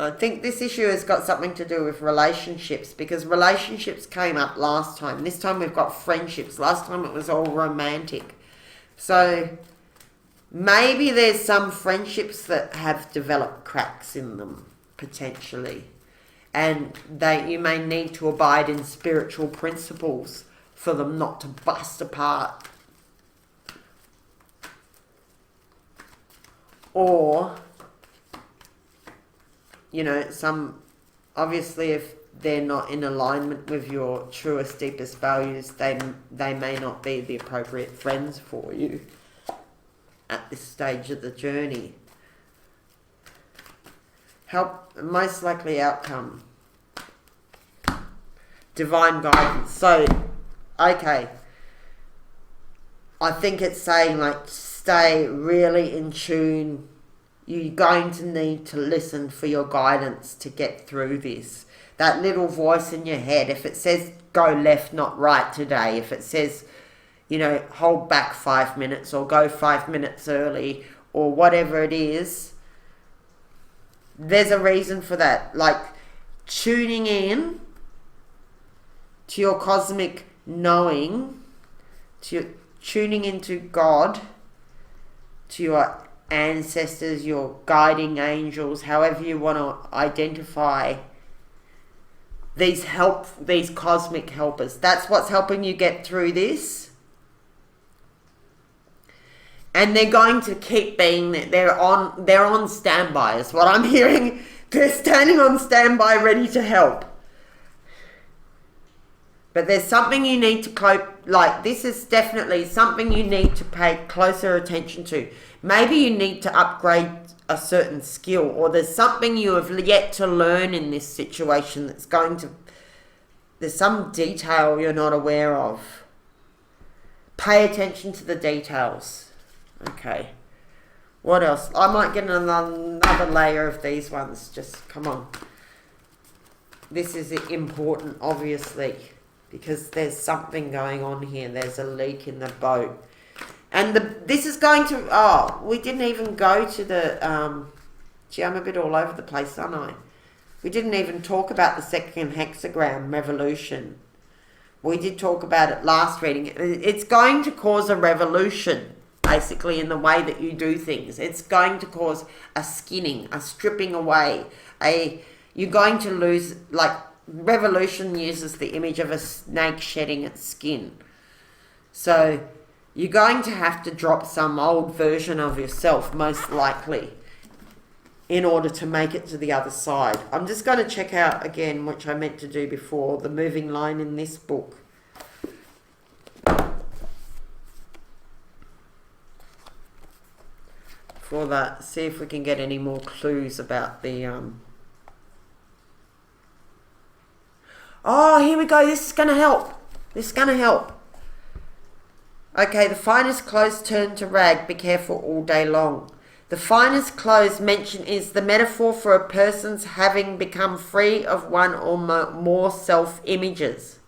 I think this issue has got something to do with relationships, because relationships came up last time. This time we've got friendships. Last time it was all romantic. So maybe there's some friendships that have developed cracks in them, potentially. And you may need to abide in spiritual principles for them not to bust apart. Or, you know, obviously if they're not in alignment with your truest, deepest values, they may not be the appropriate friends for you at this stage of the journey. Most likely outcome. Divine guidance. So, okay. I think it's saying, like, stay really in tune. You're going to need to listen for your guidance to get through this. That little voice in your head, if it says go left, not right today, if it says, you know, hold back 5 minutes or go 5 minutes early or whatever it is, there's a reason for that. Like tuning in to your cosmic knowing, tuning into God, to your ancestors, your guiding angels, however you want to identify these cosmic helpers. That's what's helping you get through this. And they're going to keep being there. They're on standby is what I'm hearing. They're standing on standby ready to help. But there's something you need to cope, like this is definitely something you need to pay closer attention to. Maybe you need to upgrade a certain skill, or there's something you have yet to learn in this situation that's going to, there's some detail you're not aware of. Pay attention to the details. Okay. What else? I might get another layer of these ones. Just come on. This is important, obviously, because there's something going on here. There's a leak in the boat. And this is going to... Oh, we didn't even go to the... gee, I'm a bit all over the place, aren't I? We didn't even talk about the second hexagram, revolution. We did talk about it last reading. It's going to cause a revolution, basically, in the way that you do things. It's going to cause a skinning, a stripping away, you're going to lose, like, revolution uses the image of a snake shedding its skin. So you're going to have to drop some old version of yourself, most likely, in order to make it to the other side. I'm just going to check out again, which I meant to do before, the moving line in this book. For that, see if we can get any more clues about the... Oh, here we go. This is going to help. This is going to help. Okay, the finest clothes turn to rag. Be careful all day long. The finest clothes mentioned is the metaphor for a person's having become free of one or more self-images.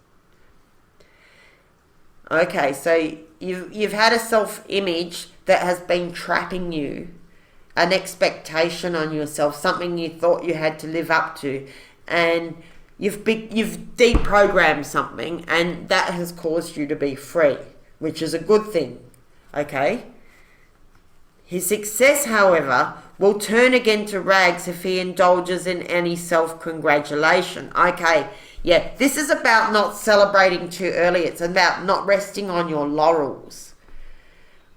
Okay, so you've had a self-image that has been trapping you, an expectation on yourself, something you thought you had to live up to, and you've deprogrammed something, and that has caused you to be free, which is a good thing. Okay? His success, however, will turn again to rags if he indulges in any self-congratulation. Okay, yeah, this is about not celebrating too early. It's about not resting on your laurels.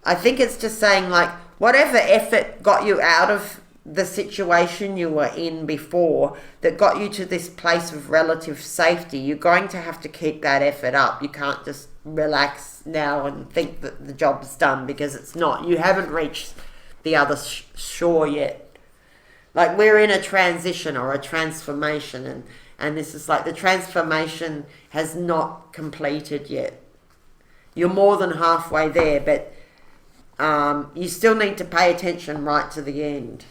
I think it's just saying, like, whatever effort got you out of the situation you were in before that got you to this place of relative safety, you're going to have to keep that effort up. You can't just relax now and think that the job's done, because it's not. You haven't reached the other shore yet. Like, we're in a transition or a transformation, and this is like the transformation has not completed yet. You're more than halfway there, but you still need to pay attention right to the end.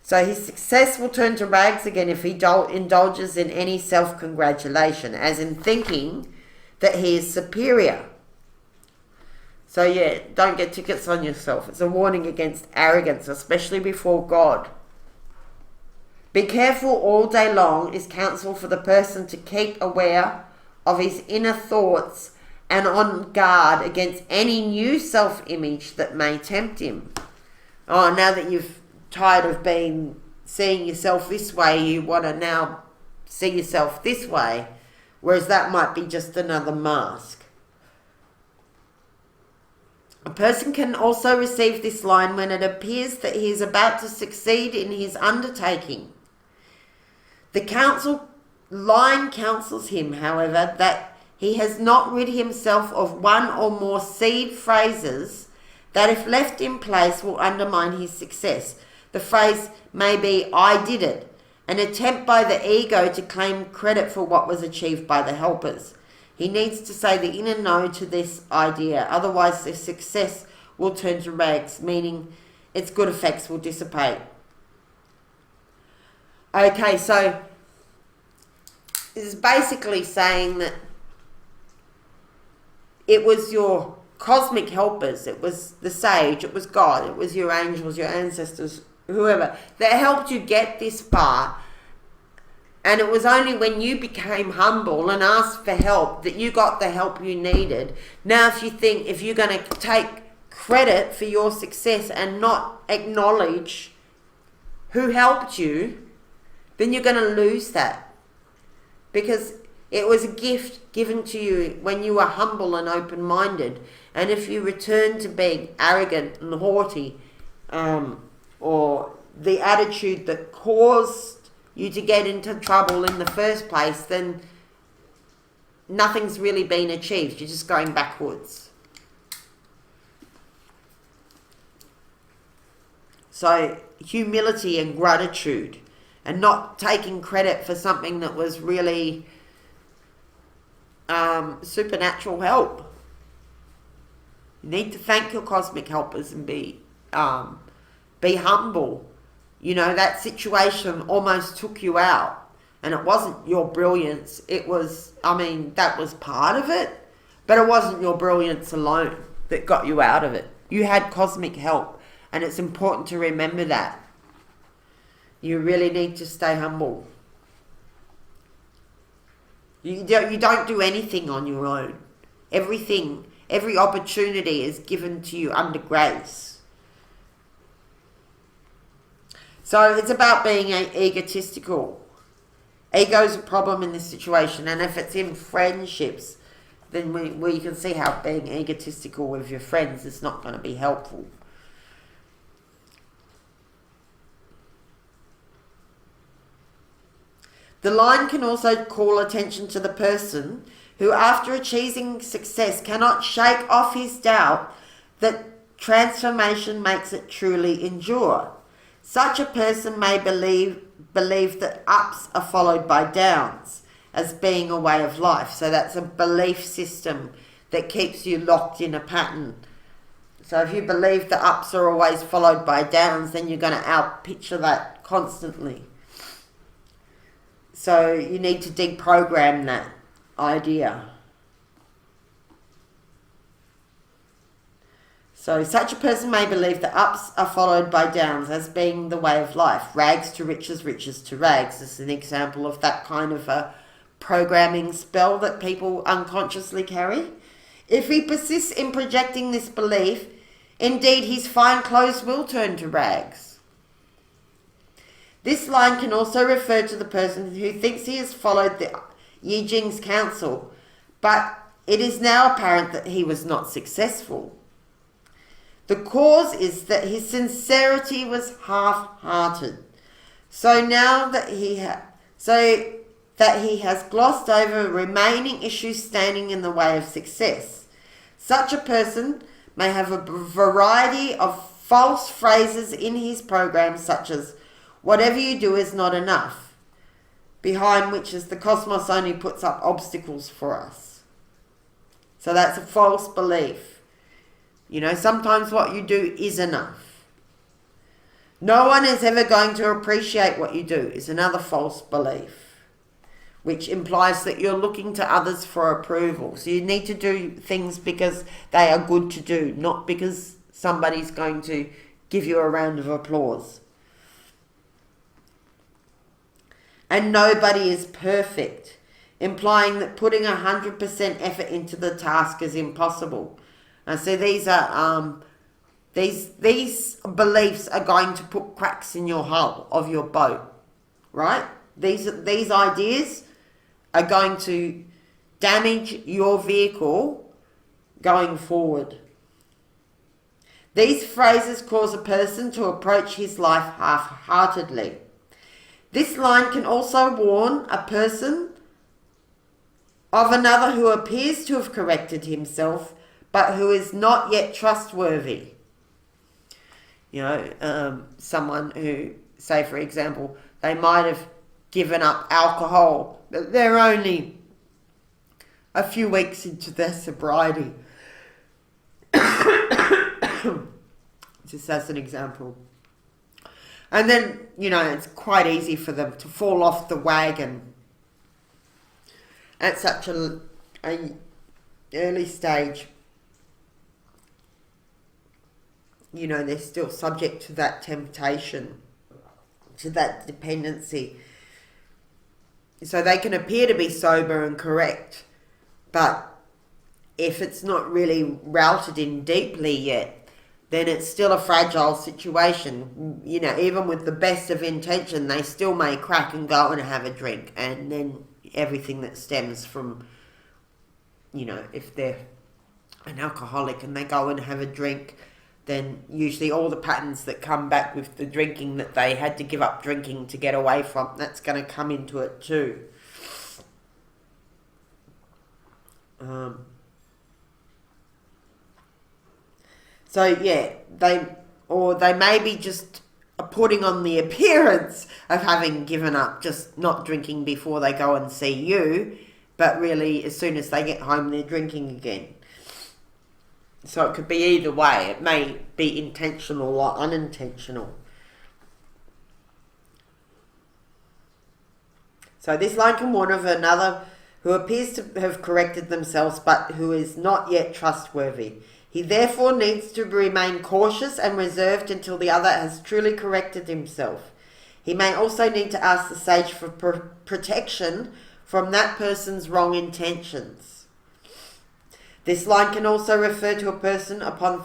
So his success will turn to rags again if he indulges in any self-congratulation, as in thinking that he is superior. So yeah, don't get tickets on yourself. It's a warning against arrogance, especially before God. Be careful all day long is counsel for the person to keep aware of his inner thoughts and on guard against any new self-image that may tempt him. Oh, now that you've tired of seeing yourself this way, you want to now see yourself this way, whereas that might be just another mask. A person can also receive this line when it appears that he is about to succeed in his undertaking. The line counsels him, however, that he has not rid himself of one or more seed phrases that, if left in place, will undermine his success. The phrase may be, "I did it," an attempt by the ego to claim credit for what was achieved by the helpers. He needs to say the inner no to this idea, otherwise the success will turn to rags, meaning its good effects will dissipate. Okay, so it's basically saying that it was your cosmic helpers, it was the sage, it was God, it was your angels, your ancestors, whoever, that helped you get this far. And it was only when you became humble and asked for help that you got the help you needed. Now, if you're going to take credit for your success and not acknowledge who helped you, then you're going to lose that. Because it was a gift given to you when you were humble and open-minded. And if you return to being arrogant and haughty, or the attitude that caused you to get into trouble in the first place, then nothing's really been achieved. You're just going backwards. So humility and gratitude, and not taking credit for something that was really supernatural help. You need to thank your cosmic helpers and be humble. You know, that situation almost took you out, and it wasn't your brilliance. It was, that was part of it, but it wasn't your brilliance alone that got you out of it. You had cosmic help, and it's important to remember that. You really need to stay humble. You don't do anything on your own. Every opportunity is given to you under grace. So it's about being egotistical. Ego's a problem in this situation, and if it's in friendships, then we can see how being egotistical with your friends is not going to be helpful. The line can also call attention to the person who, after achieving success, cannot shake off his doubt that transformation makes it truly endure. Such a person may believe that ups are followed by downs as being a way of life. So that's a belief system that keeps you locked in a pattern. So if you believe the ups are always followed by downs, then you're going to outpicture that constantly. So you need to deprogram that idea. So such a person may believe that ups are followed by downs as being the way of life. Rags to riches, riches to rags. This is an example of that kind of a programming spell that people unconsciously carry. If he persists in projecting this belief, indeed his fine clothes will turn to rags. This line can also refer to the person who thinks he has followed the Yi Jing's counsel, but it is now apparent that he was not successful. The cause is that his sincerity was half-hearted. So now that he has glossed over remaining issues standing in the way of success. Such a person may have a variety of false phrases in his program, such as, "Whatever you do is not enough," behind which is the cosmos only puts up obstacles for us. So that's a false belief. You know, sometimes what you do is enough. No one is ever going to appreciate what you do is another false belief, which implies that you're looking to others for approval. So you need to do things because they are good to do, not because somebody's going to give you a round of applause. And nobody is perfect, implying that putting 100% effort into the task is impossible. And so these are these beliefs are going to put cracks in your hull of your boat, right? These ideas are going to damage your vehicle going forward. These phrases cause a person to approach his life half-heartedly. This line can also warn a person of another who appears to have corrected himself, but who is not yet trustworthy. You know, someone who, say for example, they might have given up alcohol, but they're only a few weeks into their sobriety. Just as an example. And then, you know, it's quite easy for them to fall off the wagon at such an early stage. You know, they're still subject to that temptation, to that dependency. So they can appear to be sober and correct, but if it's not really routed in deeply yet, then it's still a fragile situation. You know, even with the best of intention, they still may crack and go and have a drink, and then everything that stems from, you know, if they're an alcoholic and they go and have a drink, then usually all the patterns that come back with the drinking that they had to give up drinking to get away from, that's going to come into it too. So yeah, they maybe just are putting on the appearance of having given up, just not drinking before they go and see you, but really as soon as they get home they're drinking again. So it could be either way. It may be intentional or unintentional. So this line can warn of another who appears to have corrected themselves but who is not yet trustworthy. He therefore needs to remain cautious and reserved until the other has truly corrected himself. He may also need to ask the sage for protection from that person's wrong intentions. This line can also refer to a person upon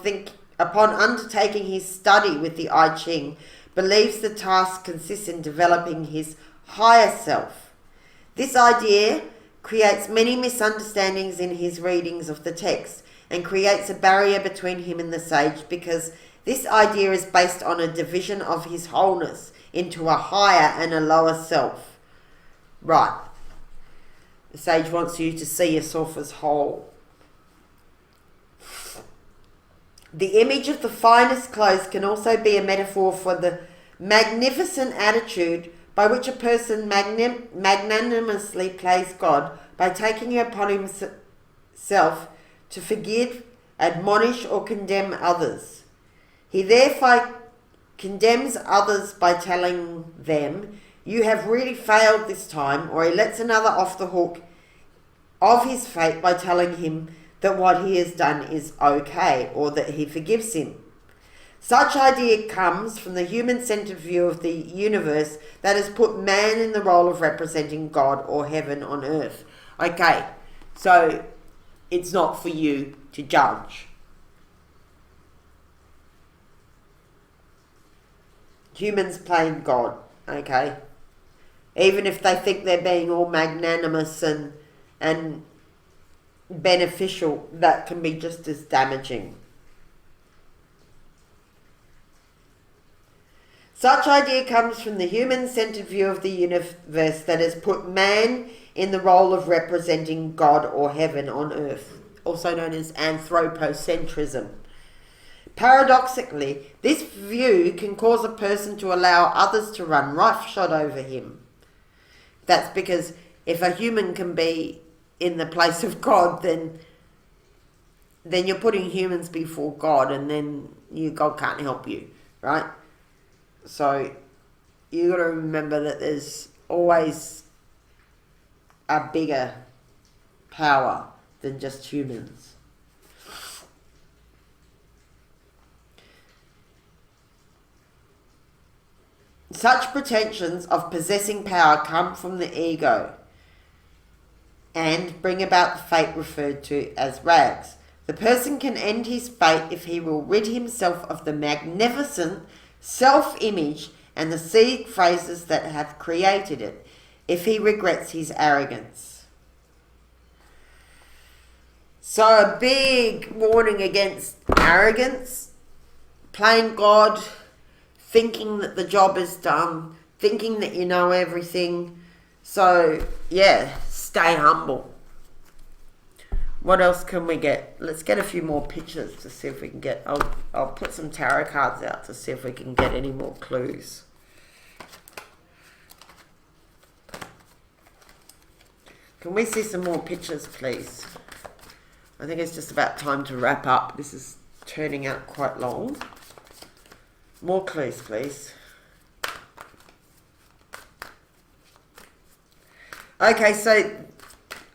undertaking his study with the I Ching, believes the task consists in developing his higher self. This idea creates many misunderstandings in his readings of the text and creates a barrier between him and the sage, because this idea is based on a division of his wholeness into a higher and a lower self. Right. The sage wants you to see yourself as whole. The image of the finest clothes can also be a metaphor for the magnificent attitude by which a person magnanimously plays God by taking it upon himself to forgive, admonish, or condemn others. He therefore condemns others by telling them, "You have really failed this time," or he lets another off the hook of his fate by telling him that what he has done is okay, or that he forgives him. Such idea comes from the human-centered view of the universe that has put man in the role of representing God or heaven on earth. Okay, so it's not for you to judge. Humans playing God, okay? Even if they think they're being all magnanimous and beneficial, that can be just as damaging. Such idea comes from the human-centered view of the universe that has put man in the role of representing God or heaven on earth, also known as anthropocentrism. Paradoxically, this view can cause a person to allow others to run roughshod over him. That's because if a human can be in the place of God, then you're putting humans before God, and then God can't help you, right? So you got to remember that there's always a bigger power than just humans. Such pretensions of possessing power come from the ego and bring about the fate referred to as rags. The person can end his fate if he will rid himself of the magnificent self-image and the seed phrases that have created it, if he regrets his arrogance. So a big warning against arrogance, playing God, thinking that the job is done, thinking that you know everything. So yeah, stay humble. What else can we get? Let's get a few more pictures to see if we can get... I'll put some tarot cards out to see if we can get any more clues. Can we see some more pictures, please? I think it's just about time to wrap up. This is turning out quite long. More clues, please. Okay, so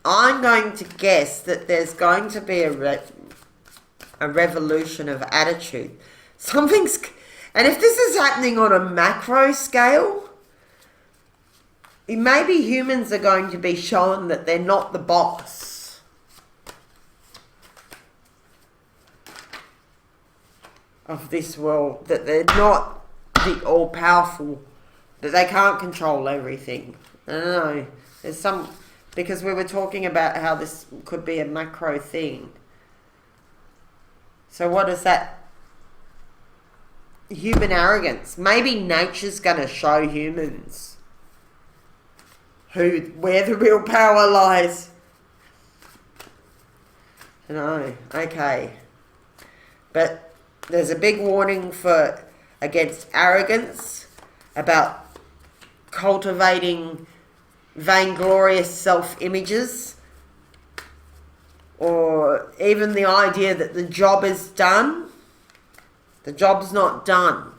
I'm going to guess that there's going to be a revolution of attitude. And if this is happening on a macro scale, maybe humans are going to be shown that they're not the boss. Of this world, that they're not the all-powerful, that they can't control everything. I don't know. There's some... Because we were talking about how this could be a macro thing. So what is that? Human arrogance. Maybe nature's going to show humans where the real power lies. No, okay. But there's a big warning for against arrogance, about cultivating vainglorious self-images, or even the idea that the job is done. The job's not done.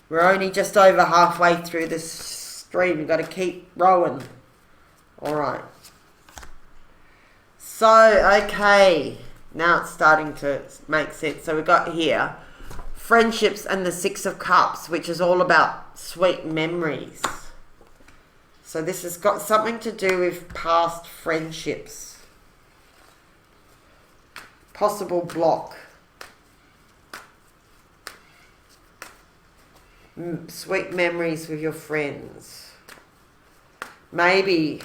We're only just over halfway through this stream. You've got to keep rowing. Alright. So, okay. Now it's starting to make sense. So we've got here friendships and the Six of Cups, which is all about sweet memories. So this has got something to do with past friendships. Possible block. Sweet memories with your friends. Maybe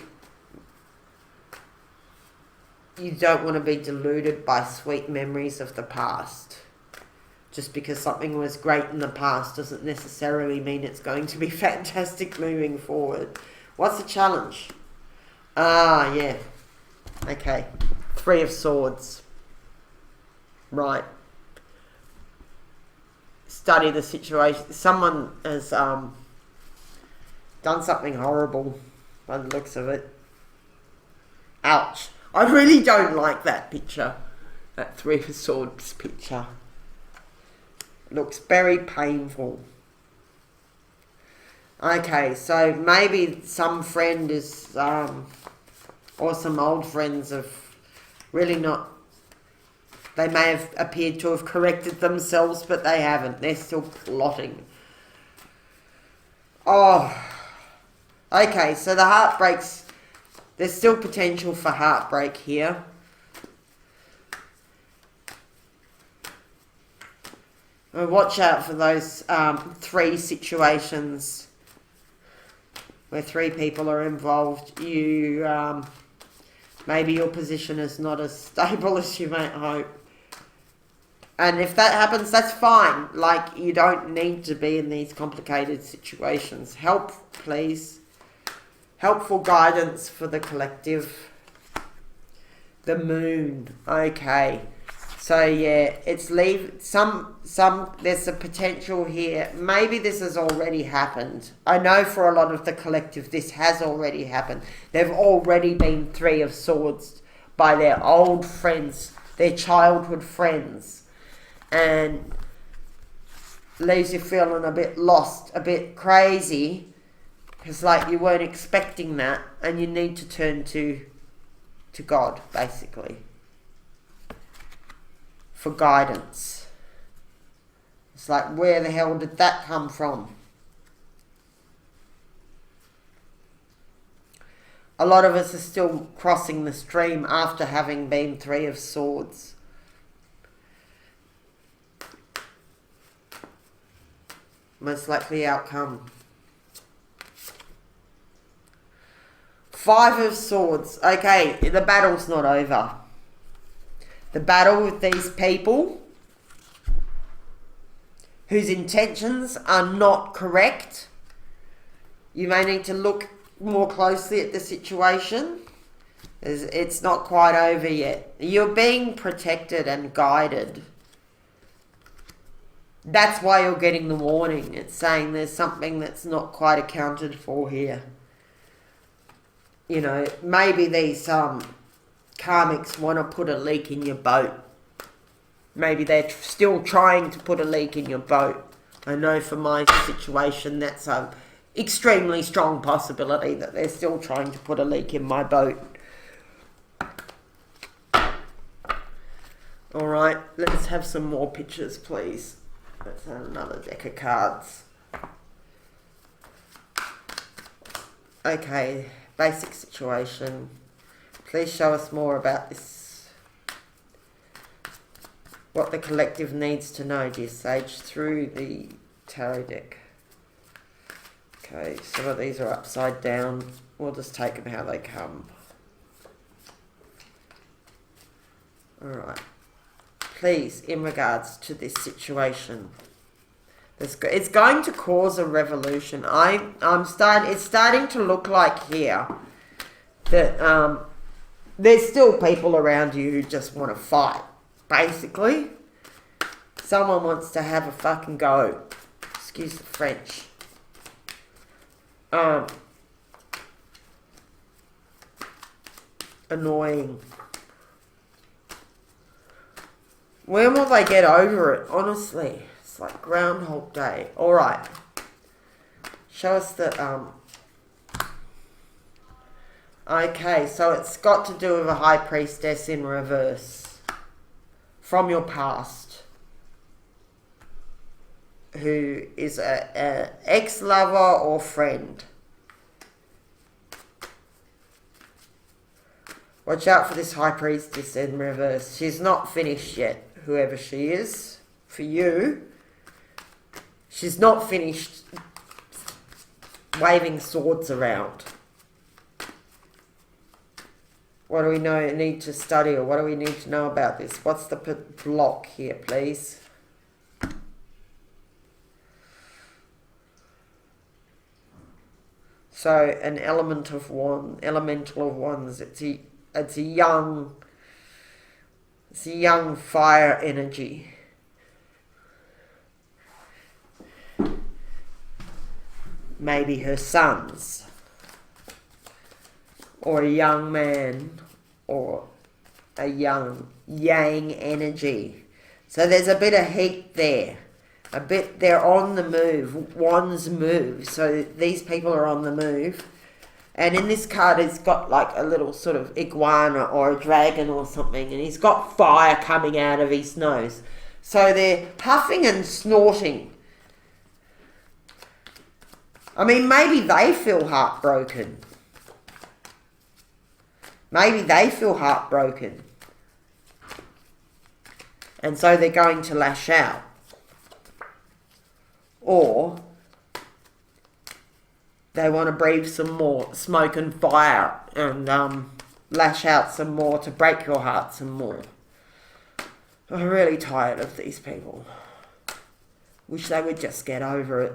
you don't want to be deluded by sweet memories of the past. Just because something was great in the past doesn't necessarily mean it's going to be fantastic moving forward. What's the challenge? Ah, yeah. Okay. Three of Swords. Right. Study the situation. Someone has done something horrible by the looks of it. Ouch. I really don't like that picture. That Three of Swords picture. Looks very painful. Okay, so maybe some friend is, or some old friends have really not, they may have appeared to have corrected themselves, but they haven't. They're still plotting. Oh, okay, so the heartbreaks, there's still potential for heartbreak here. Watch out for those three situations where three people are involved. You maybe your position is not as stable as you might hope. And if that happens, that's fine. Like, you don't need to be in these complicated situations. Help, please. Helpful guidance for the collective. The Moon. Okay. So yeah, it's there's a potential here. Maybe this has already happened. I know for a lot of the collective this has already happened. They've already been Three of Swords by their old friends, their childhood friends. And leaves you feeling a bit lost, a bit crazy. Because like you weren't expecting that, and you need to turn to God, basically, for guidance. It's like, where the hell did that come from? A lot of us are still crossing the stream after having been Three of Swords. Most likely outcome. Five of Swords. Okay, the battle's not over. The battle with these people whose intentions are not correct. You may need to look more closely at the situation. It's not quite over yet. You're being protected and guided. That's why you're getting the warning. It's saying there's something that's not quite accounted for here. You know, maybe these karmics want to put a leak in your boat. Maybe they're still trying to put a leak in your boat. I know for my situation that's an extremely strong possibility that they're still trying to put a leak in my boat. Alright, let's have some more pictures, please. Let's have another deck of cards. Okay, basic situation. Please show us more about this. What the collective needs to know, dear Sage, through the tarot deck. Okay, some of these are upside down. We'll just take them how they come. Alright. Please, in regards to this situation. It's going to cause a revolution. It's starting to look like here that there's still people around you who just want to fight, basically. Someone wants to have a fucking go. excuse the French. Annoying. When will they get over it? Honestly, it's like Groundhog Day. All right. Show us the Okay, so it's got to do with a high priestess in reverse from your past, who is a ex-lover or friend. Watch out for this high priestess in reverse. She's not finished yet, whoever she is. For you, she's not finished waving swords around. What do we need to study, or what do we need to know about this? What's the block here, please? So, an elemental of wands. It's a young fire energy. Maybe her sons, or a young man, or a young yang energy. So there's a bit of heat there. They're on the move. Wands move. So these people are on the move. And in this card, it's got like a little sort of iguana or a dragon or something. And he's got fire coming out of his nose. So they're puffing and snorting. I mean, maybe they feel heartbroken. Maybe they feel heartbroken. And so they're going to lash out. Or they want to breathe some more smoke and fire and lash out some more to break your heart some more. I'm really tired of these people. Wish they would just get over it.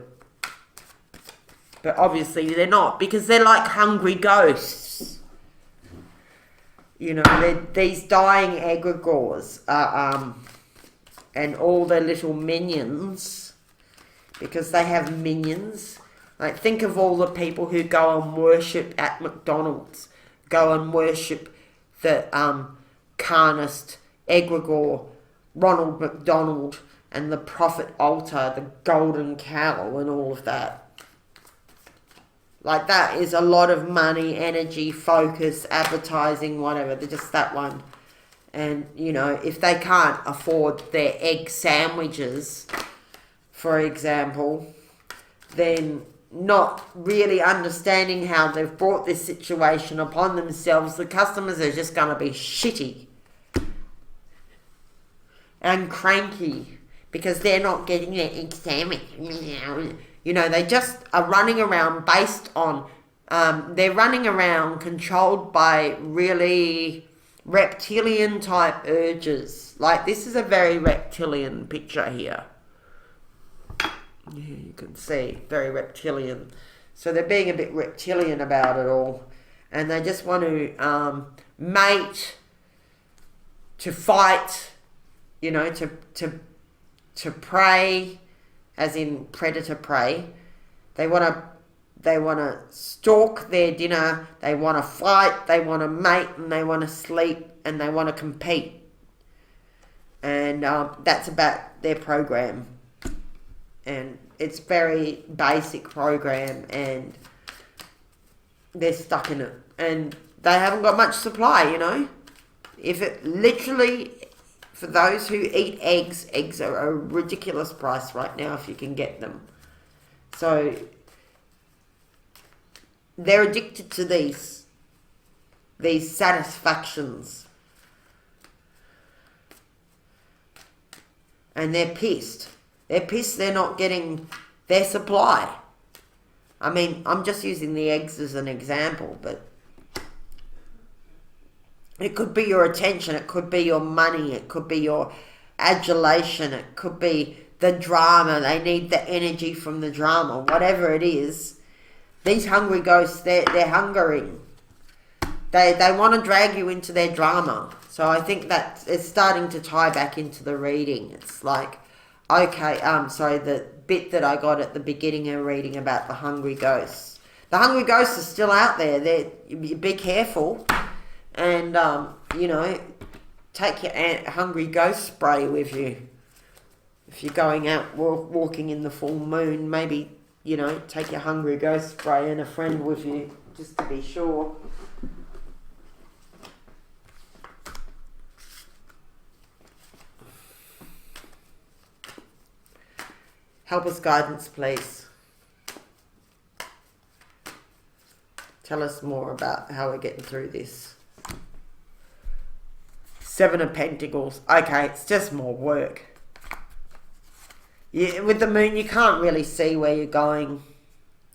But obviously they're not, because they're like hungry ghosts. You know, these dying egregores are, and all their little minions, because they have minions. Like, think of all the people who go and worship at McDonald's, go and worship the carnist Egregore, Ronald McDonald, and the prophet altar, the golden cow, and all of that. Like, that is a lot of money, energy, focus, advertising, whatever. They're just that one. And, you know, if they can't afford their egg sandwiches, for example, then not really understanding how they've brought this situation upon themselves, the customers are just going to be shitty and cranky because they're not getting their egg sandwich. You know, they just are running around based on, they're running around controlled by really reptilian type urges. Like, this is a very reptilian picture here. Yeah, you can see, very reptilian. So they're being a bit reptilian about it all. And they just want to mate, to fight, you know, to prey, as in predator prey. They want to stalk their dinner, they want to fight, they want to mate, and they want to sleep, and they want to compete. And that's about their program. And it's very basic program, and they're stuck in it. And they haven't got much supply, you know. If it literally, for those who eat eggs are a ridiculous price right now if you can get them. So they're addicted to these satisfactions. And they're pissed. They're pissed they're not getting their supply. I mean, I'm just using the eggs as an example, but it could be your attention, it could be your money, it could be your adulation, it could be the drama. They need the energy from the drama, whatever it is. These hungry ghosts, they're hungering. They want to drag you into their drama. So I think that it's starting to tie back into the reading. It's like, Okay, sorry, the bit that I got at the beginning of reading about the hungry ghosts. The hungry ghosts are still out there. Be careful. And, you know, take your hungry ghost spray with you. If you're going out walking in the full moon, maybe, you know, take your hungry ghost spray and a friend with you, just to be sure. Help us guidance, please. Tell us more about how we're getting through this. 7 of Pentacles. Okay, it's just more work. With the moon, you can't really see where you're going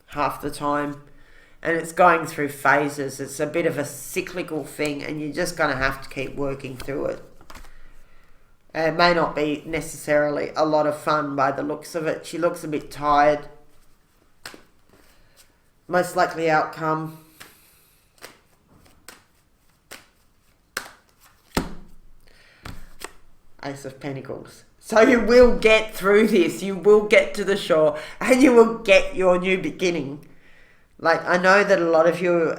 half the time. And it's going through phases. It's a bit of a cyclical thing, and you're just going to have to keep working through it. It may not be necessarily a lot of fun by the looks of it. She looks a bit tired. Most likely outcome. Ace of Pentacles. So you will get through this. You will get to the shore, and you will get your new beginning. Like, I know that a lot of you,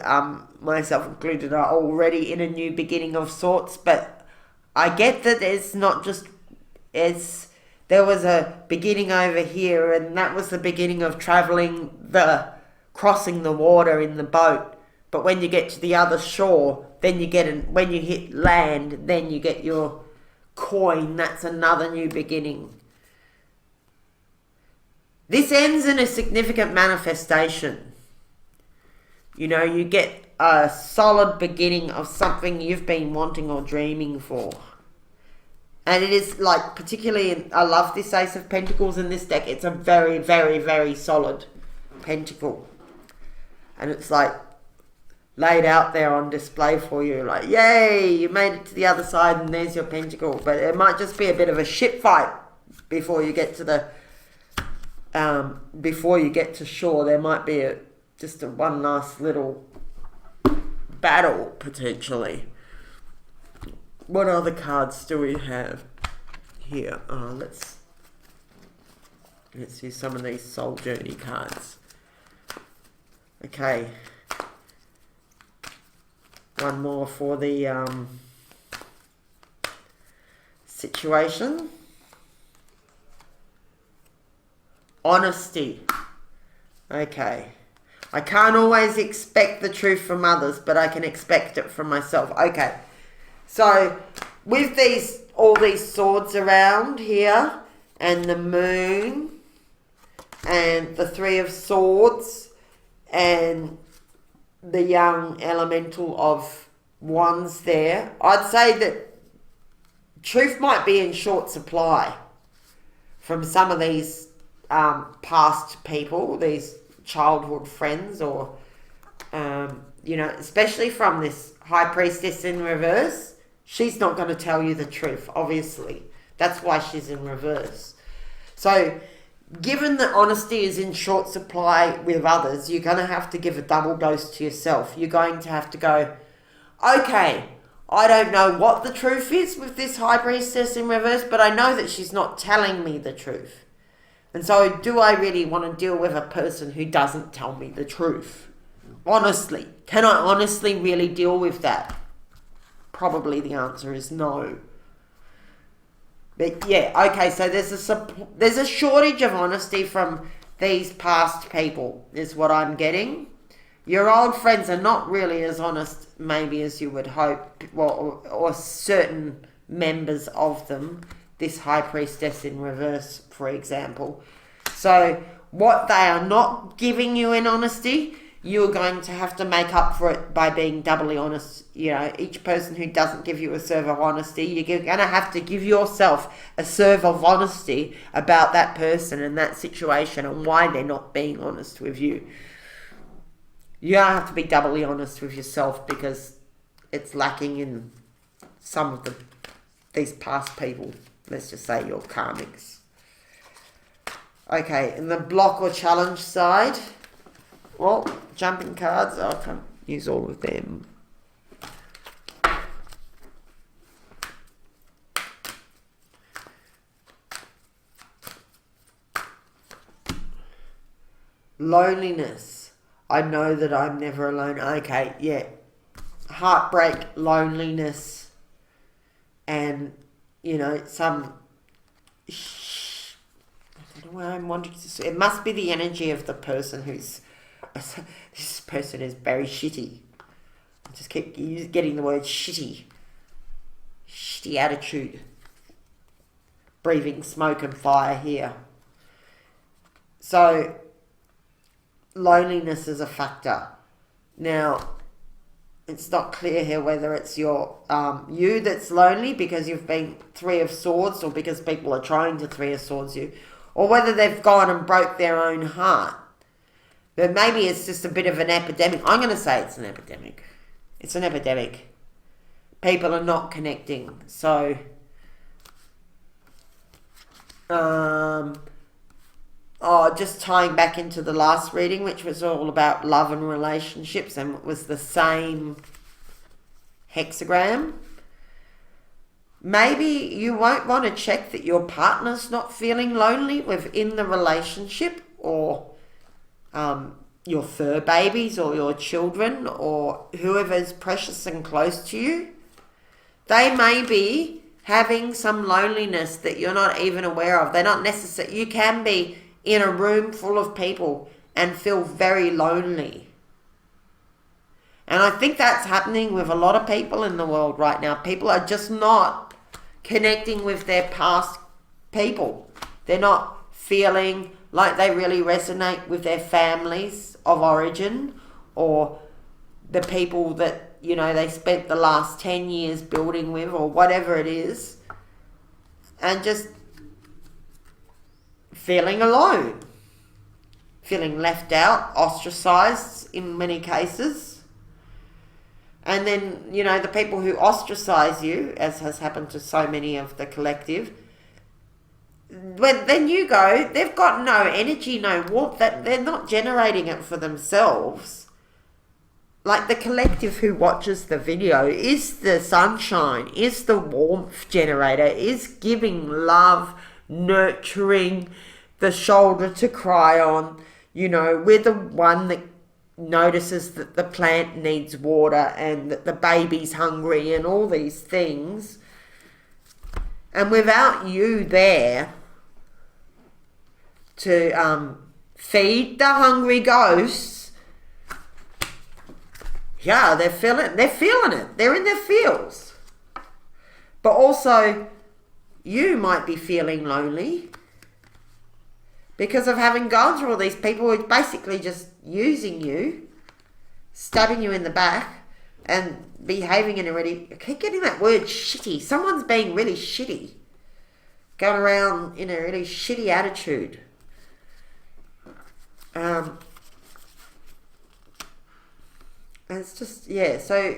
myself included, are already in a new beginning of sorts, but I get that it's not just, there was a beginning over here, and that was the beginning of crossing the water in the boat. But when you get to the other shore, then when you hit land, then you get your coin. That's another new beginning. This ends in a significant manifestation. You know, you get a solid beginning of something you've been wanting or dreaming for. And it is like, particularly, I love this Ace of Pentacles in this deck. It's a very, very, very solid pentacle. And it's like laid out there on display for you. Like, yay, you made it to the other side and there's your pentacle. But it might just be a bit of a shit fight before you get to shore. There might be just one last little battle, potentially. What other cards do we have here? Let's see some of these soul journey cards. Okay. One more for the situation. Honesty. Okay. I can't always expect the truth from others, but I can expect it from myself. Okay. So, with all these swords around here, and the moon, and the 3 of swords, and the young elemental of wands there, I'd say that truth might be in short supply from some of these past people, these childhood friends, or, you know, especially from this High Priestess in reverse. She's not going to tell you the truth, obviously. That's why she's in reverse. So, given that honesty is in short supply with others, you're going to have to give a double dose to yourself. You're going to have to go, okay, I don't know what the truth is with this High Priestess in reverse, but I know that she's not telling me the truth. And so, do I really want to deal with a person who doesn't tell me the truth? Honestly, can I honestly really deal with that? Probably the answer is no. But yeah, okay, so there's a shortage of honesty from these past people, is what I'm getting. Your old friends are not really as honest, maybe, as you would hope, or certain members of them. This High Priestess in reverse, for example. So, what they are not giving you in honesty, you're going to have to make up for it by being doubly honest. You know, each person who doesn't give you a serve of honesty, you're going to have to give yourself a serve of honesty about that person and that situation and why they're not being honest with you. You have to be doubly honest with yourself because it's lacking in some of these past people. Let's just say your karmics. Okay, in the block or challenge side, well, jumping cards, I can't use all of them. Loneliness. I know that I'm never alone. Okay, yeah. Heartbreak, loneliness, and, some... I don't know why I'm wanting to say. It must be the energy of the person who's... This person is very shitty. I just keep getting the word shitty. Shitty attitude. Breathing smoke and fire here. So, loneliness is a factor. Now, it's not clear here whether it's you that's lonely because you've been Three of Swords, or because people are trying to Three of Swords you, or whether they've gone and broke their own heart. But maybe it's just a bit of an epidemic. I'm going to say it's an epidemic. It's an epidemic. People are not connecting. So, just tying back into the last reading, which was all about love and relationships, and it was the same hexagram. Maybe you won't want to check that your partner's not feeling lonely within the relationship, or your fur babies, or your children, or whoever's precious and close to you. They may be having some loneliness that you're not even aware of. They're not necessary. You can be in a room full of people and feel very lonely. And I think that's happening with a lot of people in the world right now. People are just not connecting with their past people. They're not feeling like they really resonate with their families of origin, or the people that, they spent the last 10 years building with, or whatever it is, and just feeling alone, feeling left out, ostracized in many cases. And then, the people who ostracize you, as has happened to so many of the collective, then you go, they've got no energy, no warmth, that they're not generating it for themselves. Like the collective who watches the video is the sunshine, is the warmth generator, is giving love, nurturing, the shoulder to cry on. We're the one that notices that the plant needs water and that the baby's hungry and all these things. And without you there to feed the hungry ghosts, yeah, they're feeling it. They're in their feels. But also, you might be feeling lonely because of having gone through all these people who are basically just using you, stabbing you in the back, and behaving in a really... I keep getting that word shitty. Someone's being really shitty. Going around in a really shitty attitude. And it's just, so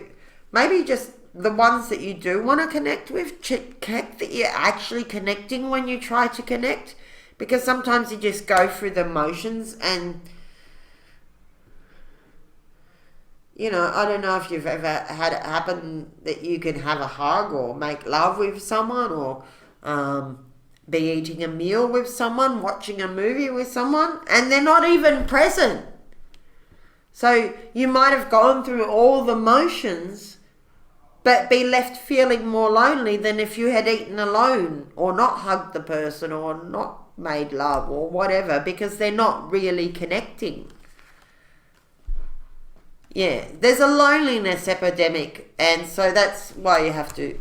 maybe just the ones that you do want to connect with, check that you're actually connecting when you try to connect, because sometimes you just go through the motions and, I don't know if you've ever had it happen that you can have a hug or make love with someone, or be eating a meal with someone, watching a movie with someone, and they're not even present. So you might have gone through all the motions, but be left feeling more lonely than if you had eaten alone, or not hugged the person, or not made love, or whatever, because they're not really connecting. Yeah, there's a loneliness epidemic, and so that's why you have to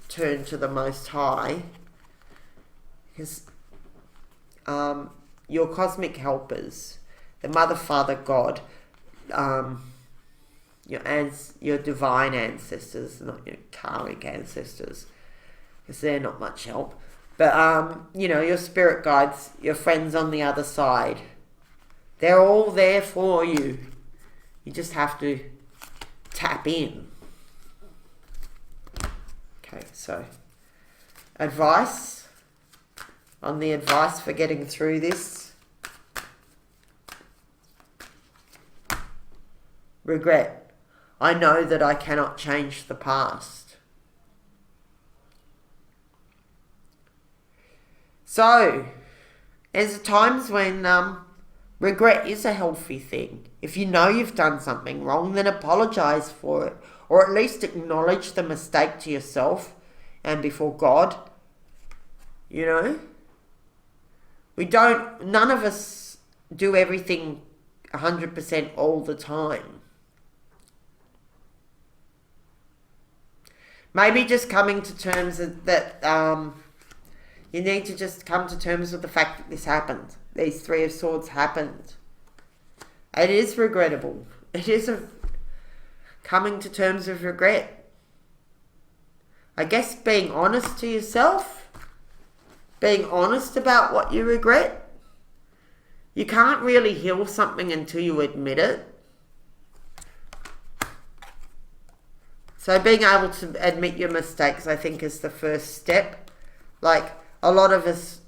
turn to the Most High, because your cosmic helpers, the Mother, Father, God, your divine ancestors, not your karmic ancestors, because they're not much help, but your spirit guides, your friends on the other side, they're all there for you. You just have to tap in. Okay, so advice for getting through this. Regret. I know that I cannot change the past. So, there's times when Regret is a healthy thing. If you know you've done something wrong, then apologize for it, or at least acknowledge the mistake to yourself and before God. You know? None of us do everything 100% all the time. Maybe just coming to terms that you need to just come to terms with the fact that this happened. These Three of Swords happened. It is regrettable. It is coming to terms with regret. I guess being honest to yourself, being honest about what you regret. You can't really heal something until you admit it. So being able to admit your mistakes, I think, is the first step. Like, a lot of us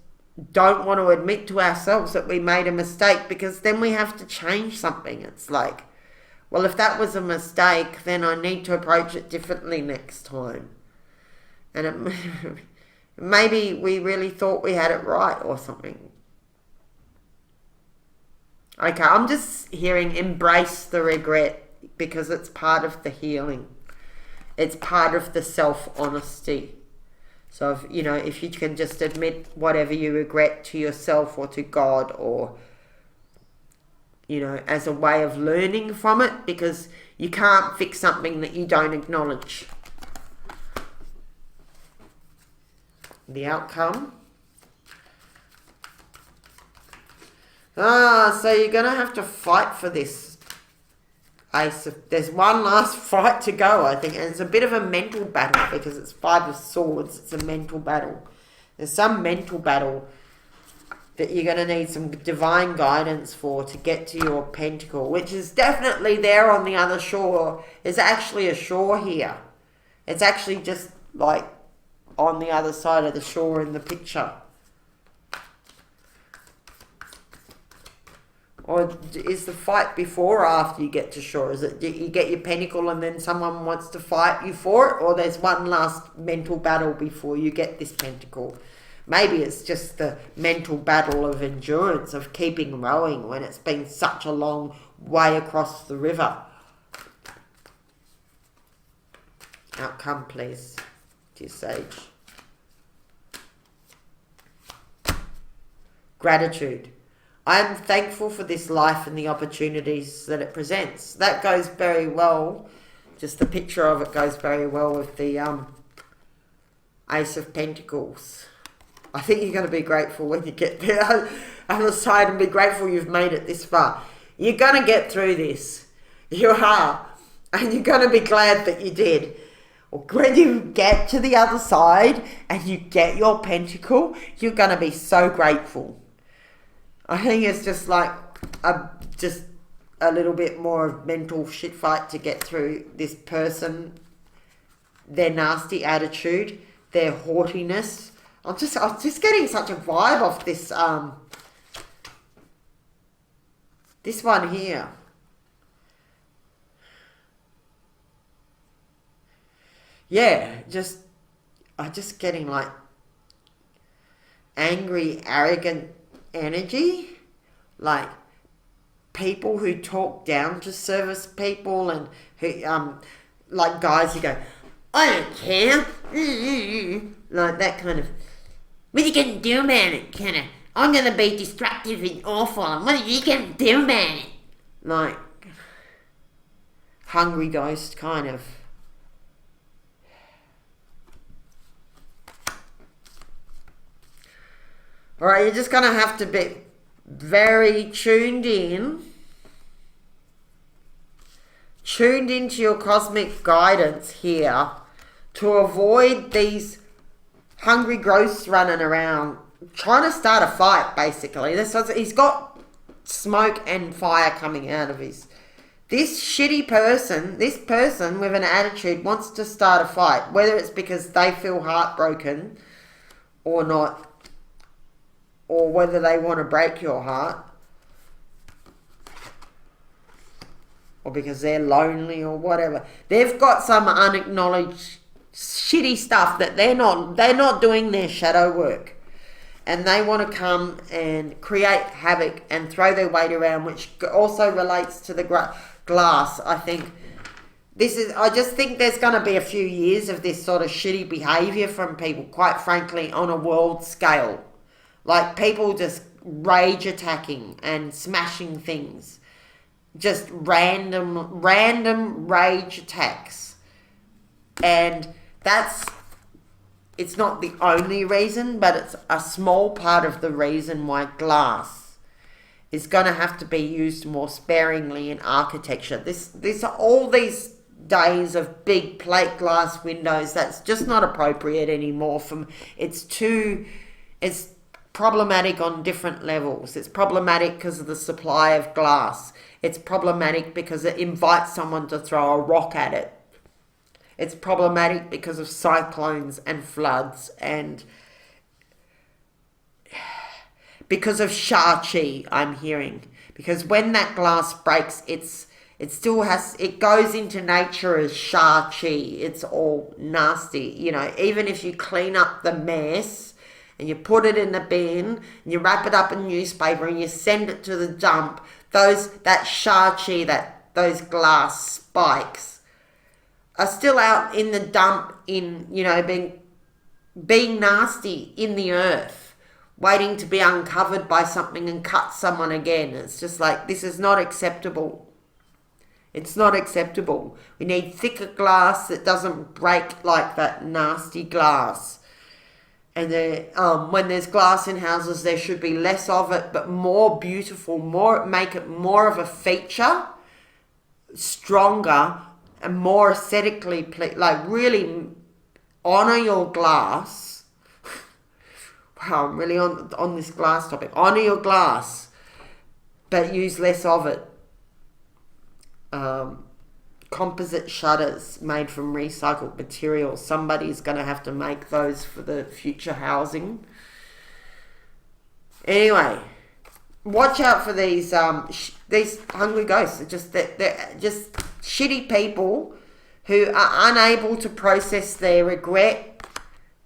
don't want to admit to ourselves that we made a mistake, because then we have to change something. It's like, well, if that was a mistake, then I need to approach it differently next time. And maybe we really thought we had it right or something. Okay, I'm just hearing embrace the regret, because it's part of the healing. It's part of the self-honesty. So, if you can just admit whatever you regret to yourself or to God, or, as a way of learning from it, because you can't fix something that you don't acknowledge. The outcome. So you're going to have to fight for this. There's one last fight to go, I think, and it's a bit of a mental battle, because it's Five of Swords. It's a mental battle. There's some mental battle that you're going to need some divine guidance for to get to your pentacle, which is definitely there on the other shore. There's actually a shore here. It's actually just like on the other side of the shore in the picture. Or is the fight before or after you get to shore? Is it you get your pentacle and then someone wants to fight you for it? Or there's one last mental battle before you get this pentacle? Maybe it's just the mental battle of endurance, of keeping rowing when it's been such a long way across the river. Outcome, please, dear sage. Gratitude. I am thankful for this life and the opportunities that it presents. That goes very well. Just the picture of it goes very well with the Ace of Pentacles. I think you're going to be grateful when you get there on the side, and be grateful you've made it this far. You're going to get through this. You are. And you're going to be glad that you did. When you get to the other side and you get your pentacle, you're going to be so grateful. I think it's just like just a little bit more of mental shit fight to get through this person, their nasty attitude, their haughtiness. I'm just getting such a vibe off this this one here. Yeah, I'm just getting like angry, arrogant energy, like people who talk down to service people, and who like guys who go, I don't care, like that kind of, what are you gonna do about it, kind of, I'm gonna be destructive and awful, and what are you gonna do about it, like hungry ghost kind of. Alright, you're just going to have to be very tuned into your cosmic guidance here to avoid these hungry ghosts running around trying to start a fight, basically. He's got smoke and fire coming out of his... This shitty person, this person with an attitude wants to start a fight, whether it's because they feel heartbroken or not, or whether they want to break your heart, or because they're lonely or whatever. They've got some unacknowledged shitty stuff that they're not doing their shadow work. and they want to come and create havoc and throw their weight around, which also relates to the glass. I just think there's going to be a few years of this sort of shitty behaviour from people, quite frankly, on a world scale. Like people just rage attacking and smashing things. Just random rage attacks. And it's not the only reason, but it's a small part of the reason why glass is going to have to be used more sparingly in architecture. This all these days of big plate glass windows, that's just not appropriate anymore. It's problematic on different levels. It's problematic because of the supply of glass. It's problematic because it invites someone to throw a rock at it. It's problematic because of cyclones and floods, and because of Shang-Chi, I'm hearing. Because when that glass breaks, it goes into nature as Shang-Chi. It's all nasty. Even if you clean up the mess and you put it in the bin and you wrap it up in newspaper and you send it to the dump, that Shang-Chi, those glass spikes are still out in the dump, being nasty in the earth, waiting to be uncovered by something and cut someone again. It's just like, this is not acceptable. It's not acceptable. We need thicker glass that doesn't break like that nasty glass. And when there's glass in houses, there should be less of it, but more beautiful, make it more of a feature, stronger, and more aesthetically, really honour your glass. Wow, I'm really on this glass topic. Honour your glass, but use less of it. Composite shutters made from recycled materials. Somebody's going to have to make those for the future housing. Anyway, watch out for these hungry ghosts. They're just shitty people who are unable to process their regret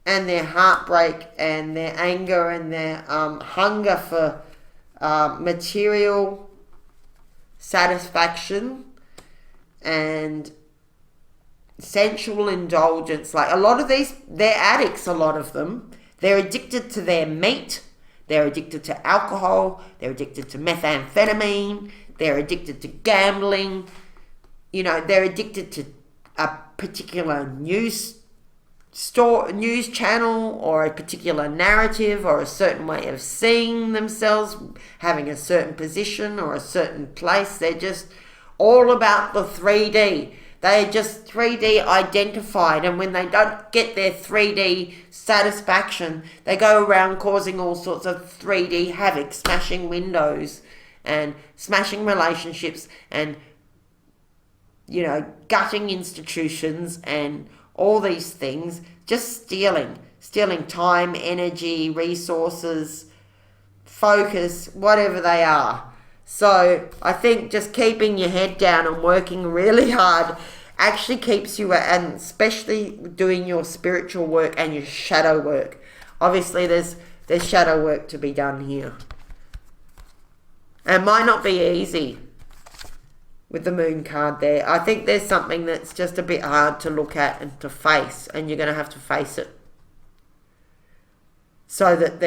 and their heartbreak and their anger and their hunger for material satisfaction and sensual indulgence. Like a lot of these, they're addicts, a lot of them. They're addicted to their meat. They're addicted to alcohol. They're addicted to methamphetamine. They're addicted to gambling. They're addicted to a particular news channel or a particular narrative or a certain way of seeing themselves, having a certain position or a certain place. They're just all about the 3D. They are just 3D identified, and when they don't get their 3D satisfaction, they go around causing all sorts of 3D havoc, smashing windows and smashing relationships and gutting institutions and all these things, just stealing time, energy, resources, focus, whatever they are. So I think just keeping your head down and working really hard actually keeps you, and especially doing your spiritual work and your shadow work. Obviously there's shadow work to be done here. It might not be easy with the moon card there. I think there's something that's just a bit hard to look at and to face, and you're going to have to face it. So that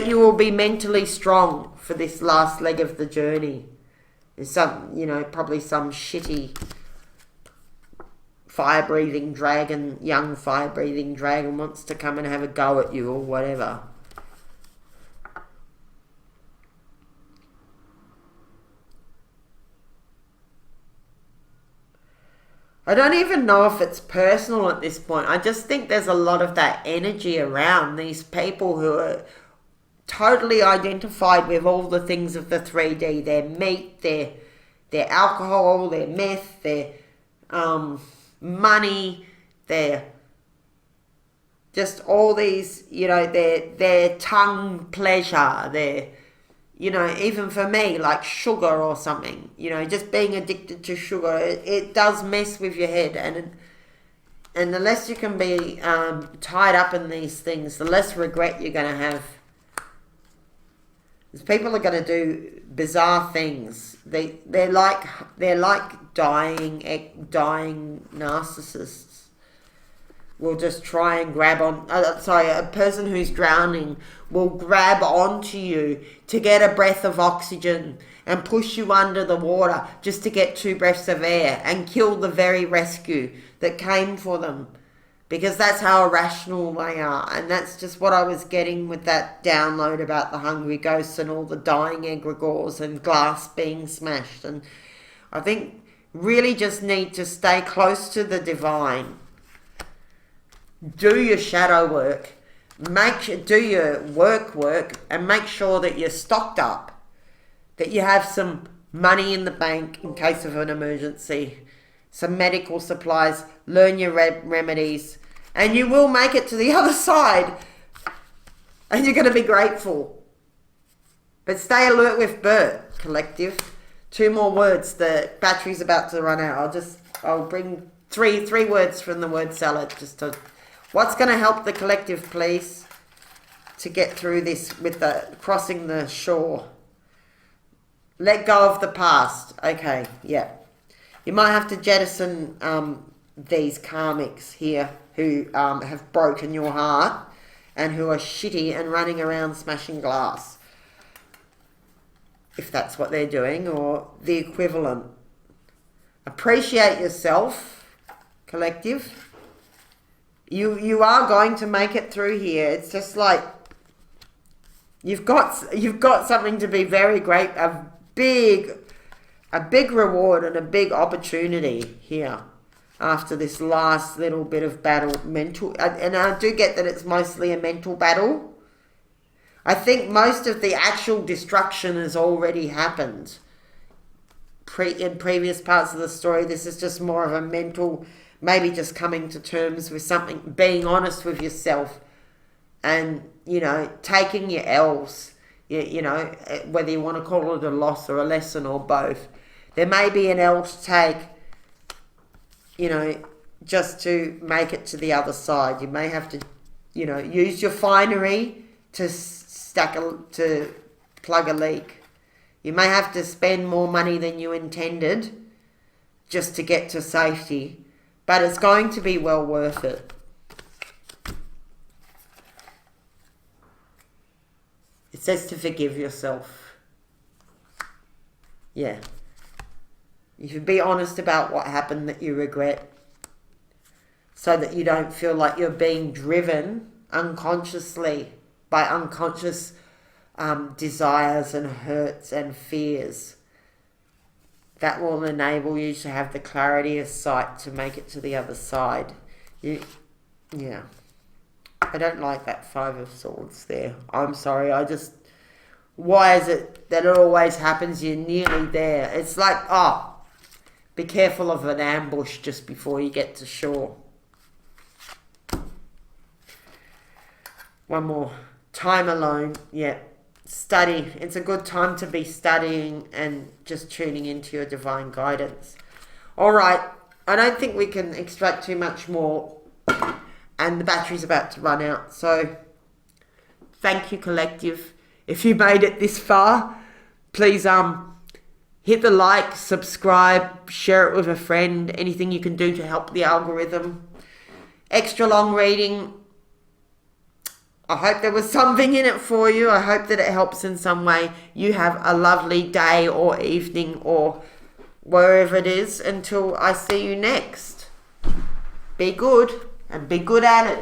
you will be mentally strong for this last leg of the journey. There's probably some shitty fire-breathing dragon, young fire-breathing dragon wants to come and have a go at you or whatever. I don't even know if it's personal at this point. I just think there's a lot of that energy around these people who are totally identified with all the things of the 3D. Their meat, their alcohol, their meth, their money, their just all these, their tongue pleasure, their, even for me, like sugar or something, just being addicted to sugar, it does mess with your head, and And the less you can be tied up in these things, the less regret you're going to have. Because people are going to do bizarre things. They're like dying narcissists. Will just try and grab on. A person who's drowning will grab onto you to get a breath of oxygen and push you under the water just to get 2 breaths of air and kill the very rescue that came for them, because that's how irrational they are. And that's just what I was getting with that download about the hungry ghosts and all the dying egregores and glass being smashed. And I think really just need to stay close to the divine. Do your shadow work, do your work, and make sure that you're stocked up, that you have some money in the bank in case of an emergency, some medical supplies, learn your remedies, and you will make it to the other side, and you're going to be grateful. But stay alert with Bert, collective. 2 more words. The battery's about to run out. I'll bring three words from the word salad just to. What's going to help the collective, please, to get through this with the crossing the shore? Let go of the past. Okay, yeah. You might have to jettison these karmics here who have broken your heart and who are shitty and running around smashing glass. If that's what they're doing, or the equivalent. Appreciate yourself, collective. You are going to make it through here. It's just like you've got something to be very great, a big reward and a big opportunity here after this last little bit of battle, mental. And I do get that it's mostly a mental battle. I think most of the actual destruction has already happened. In previous parts of the story, this is just more of a mental. Maybe just coming to terms with something, being honest with yourself, and, taking your L's, whether you want to call it a loss or a lesson or both. There may be an L to take, just to make it to the other side. You may have to, use your finery to to plug a leak. You may have to spend more money than you intended just to get to safety. But it's going to be well worth it. It says to forgive yourself. Yeah. You should be honest about what happened that you regret, so that you don't feel like you're being driven unconsciously by unconscious desires and hurts and fears. That will enable you to have the clarity of sight to make it to the other side. Yeah. I don't like that 5 of Swords there. I'm sorry. Why is it that it always happens? You're nearly there. It's like, be careful of an ambush just before you get to shore. One more. Time alone. Yeah. Study. It's a good time to be studying and just tuning into your divine guidance. All right. I don't think we can extract too much more, and the battery's about to run out. So thank you, collective. If you made it this far, please hit the like, subscribe, share it with a friend. Anything you can do to help the algorithm. Extra long reading. I hope there was something in it for you. I hope that it helps in some way. You have a lovely day or evening or wherever it is until I see you next. Be good and be good at it.